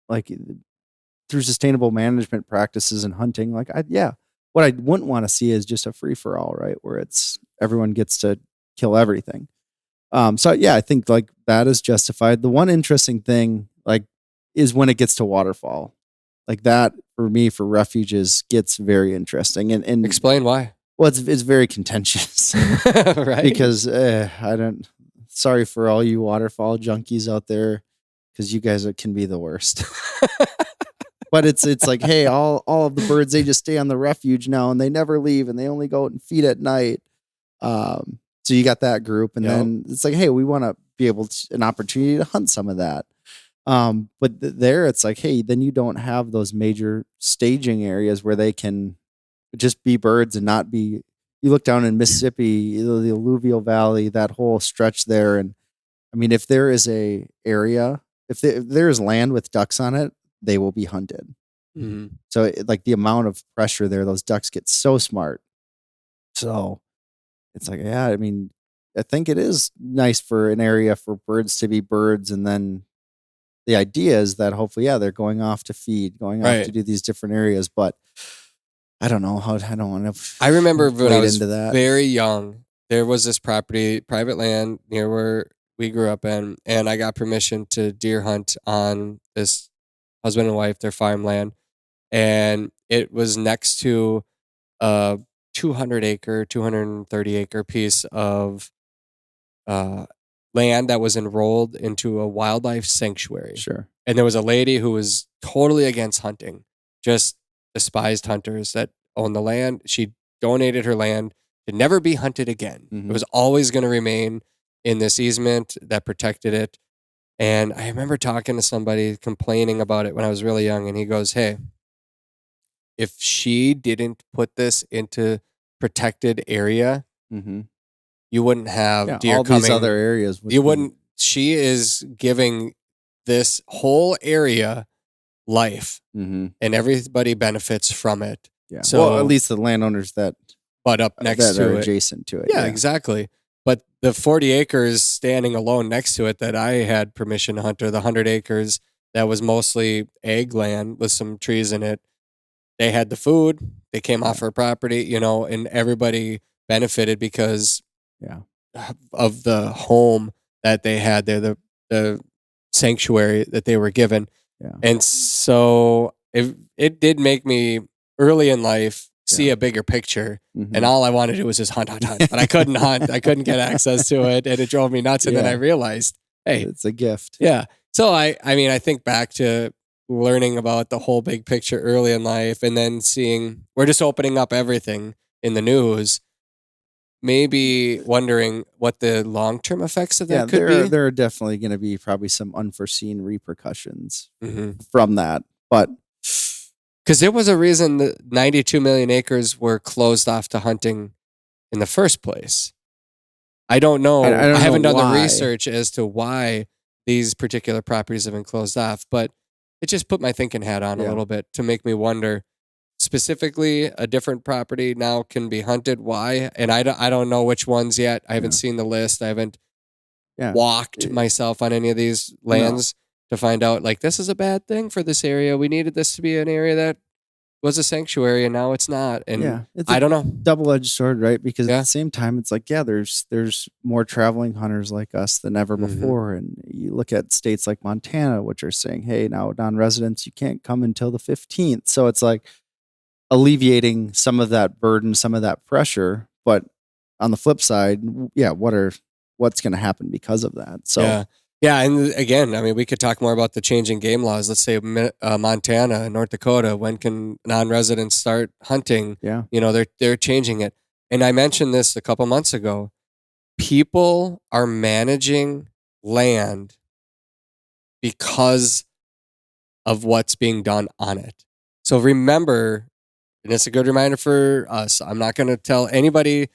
like through sustainable management practices and hunting, what I wouldn't want to see is just a free for all, right? Where it's everyone gets to kill everything. I think like that is justified. The one interesting thing is when it gets to waterfall. Like that for me, for refuges, gets very interesting. And explain why. Well, it's very contentious, right? Because sorry for all you waterfall junkies out there, because you guys can be the worst. But it's like, hey, all of the birds, they just stay on the refuge now and they never leave and they only go out and feed at night. So you got that group, and then it's like, hey, we want to be able an opportunity to hunt some of that. But there it's like, hey, then you don't have those major staging areas where they can just be birds and not be. You look down in Mississippi, the alluvial valley, that whole stretch there, and I mean, if there is a area, if there is land with ducks on it, they will be hunted. Mm-hmm. So the amount of pressure there, those ducks get so smart. So it's like, I mean, I think it is nice for an area for birds to be birds, and then the idea is that hopefully, they're going off to feed, going off to do these different areas. But I don't know how. I don't want to. I remember when I was very young, there was this property, private land near where we grew up in, and I got permission to deer hunt on this husband and wife, their farmland, and it was next to a 230 acre piece of land that was enrolled into a wildlife sanctuary. Sure. And there was a lady who was totally against hunting, just despised hunters that owned the land. She donated her land to never be hunted again. Mm-hmm. It was always going to remain in this easement that protected it. And I remember talking to somebody complaining about it when I was really young, and he goes, hey, if she didn't put this into protected area, you wouldn't have deer all coming. These other areas. She is giving this whole area life, and everybody benefits from it. Yeah. So well, at least the landowners that but up next that are to it. adjacent to it. Yeah, exactly. But the 40 acres standing alone next to it that I had permission to hunt, or the 100 acres that was mostly ag land with some trees in it, they had the food. They came off our property, and everybody benefited because of the home that they had there, the sanctuary that they were given. Yeah. And so it did make me early in life see a bigger picture. Mm-hmm. And all I wanted to do was just hunt. But I couldn't hunt. I couldn't get access to it. And it drove me nuts. And then I realized, hey, it's a gift. Yeah. So I mean, I think back to learning about the whole big picture early in life, and then seeing we're just opening up everything in the news, maybe wondering what the long-term effects of that could be. There are definitely going to be probably some unforeseen repercussions Mm-hmm. from that. But because there was a reason that 92 million acres were closed off to hunting in the first place. I don't know. I haven't done the research as to why these particular properties have been closed off, but it just put my thinking hat on a little bit to make me wonder. Specifically, a different property now can be hunted. Why? And I don't know which ones yet. I haven't seen the list. I haven't walked myself on any of these lands to find out, like, this is a bad thing for this area. We needed this to be an area that was a sanctuary, and now it's not. And it's I don't know. Double-edged sword, right? Because at the same time, it's like, there's more traveling hunters like us than ever before. And you look at states like Montana, which are saying, hey, now non-residents, you can't come until the 15th. So it's like alleviating some of that burden, some of that pressure. But on the flip side, what's going to happen because of that? So yeah, and again, I mean, we could talk more about the changing game laws. Let's say Montana and North Dakota. When can non-residents start hunting? Yeah, they're changing it. And I mentioned this a couple months ago. People are managing land because of what's being done on it. So remember, and it's a good reminder for us. I'm not going to tell anybody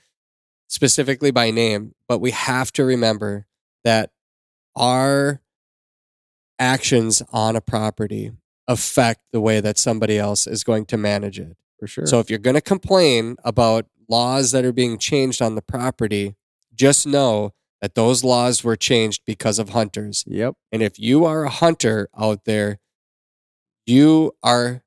specifically by name, but we have to remember that our actions on a property affect the way that somebody else is going to manage it. For sure. So if you're going to complain about laws that are being changed on the property, just know that those laws were changed because of hunters. Yep. And if you are a hunter out there, you are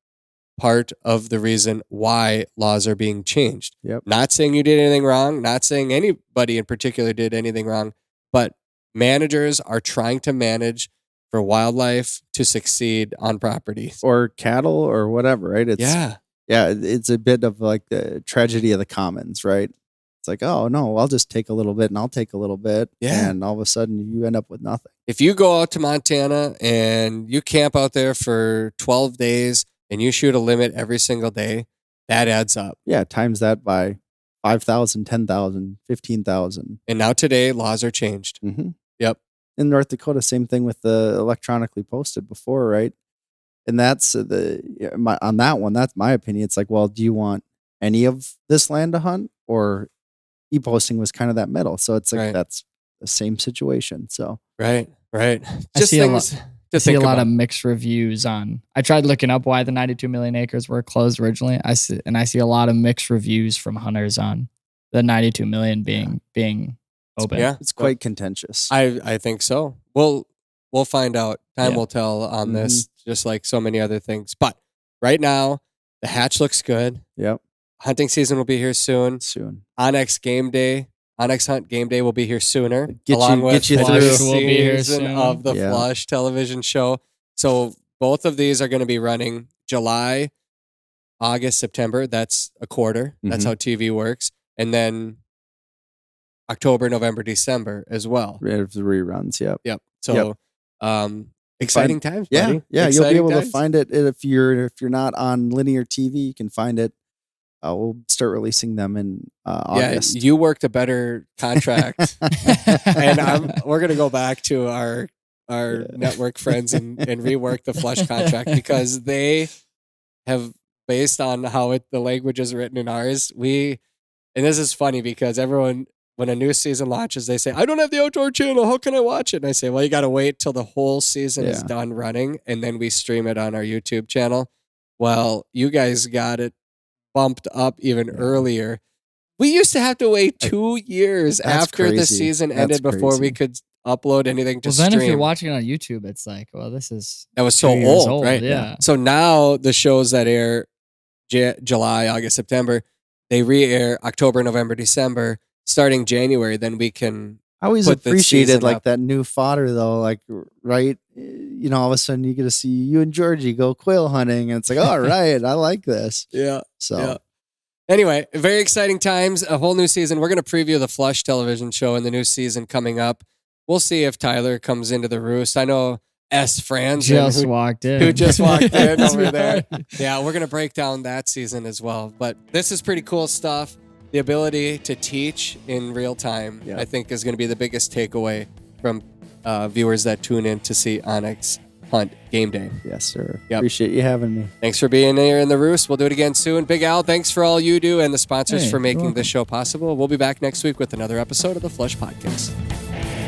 part of the reason why laws are being changed. Yep. Not saying you did anything wrong, not saying anybody in particular did anything wrong, but managers are trying to manage for wildlife to succeed on properties. Or cattle or whatever, right? It's a bit of like the tragedy of the commons, right? It's like, oh no, I'll just take a little bit and I'll take a little bit. Yeah. And all of a sudden you end up with nothing. If you go out to Montana and you camp out there for 12 days and you shoot a limit every single day, that adds up. Yeah, times that by 5,000, 10,000, 15,000. And now today, laws are changed. Mm-hmm. Yep. In North Dakota, same thing with the electronically posted before, right? And that's on that one, that's my opinion. It's like, well, do you want any of this land to hunt? Or e-posting was kind of that middle. So it's like, that's the same situation. So Right. I see a lot of mixed reviews on. I tried looking up why the 92 million acres were closed originally. I see a lot of mixed reviews from hunters on the 92 million being open. Yeah, it's quite contentious. I think so. We'll find out. Time will tell on this, just like so many other things. But right now, the hatch looks good. Yep. Hunting season will be here soon. OnX Gameday. OnX Hunt Gameday will be here sooner. Get you through. Will be here soon. Of the Flush television show. So both of these are going to be running July, August, September. That's a quarter. That's how TV works. And then October, November, December as well. The reruns. Yep. So exciting times, buddy. Yeah. Exciting You'll be able times. to find it if you're not on linear TV. You can find it. We'll start releasing them in August. Yeah, you worked a better contract, and we're gonna go back to our network friends and rework the Flush contract because they have, based on how the language is written in ours. And this is funny because everyone, when a new season launches, they say, "I don't have the outdoor channel. How can I watch it?" And I say, "Well, you got to wait till the whole season is done running, and then we stream it on our YouTube channel." Well, you guys got it bumped up even earlier. We used to have to wait 2 years after the season ended before we could upload anything to then stream. if you're watching it on YouTube, it's like, well, this is that was so old, right? Yeah. So now the shows that air July, August, September, they re-air October, November, December. Starting January, then we can. I always put the appreciated season like up. that new fodder though, like right, all of a sudden you get to see you and Georgie go quail hunting, and it's like, all right, I like this. Yeah. So Yeah. Anyway, very exciting times. A whole new season. We're going to preview the Flush television show and the new season coming up. We'll see if Tyler comes into the roost. I know S. Franz just walked in. who just walked in That's over there. right. Yeah, we're going to break down that season as well. But this is pretty cool stuff. The ability to teach in real time, I think, is going to be the biggest takeaway from viewers that tune in to see OnX Hunt Gameday. Yes, sir. Yep. Appreciate you having me. Thanks for being here in the roost. We'll do it again soon. Big Al, thanks for all you do and the sponsors Hey, for you're making welcome. this show possible. We'll be back next week with another episode of the Flush Podcast.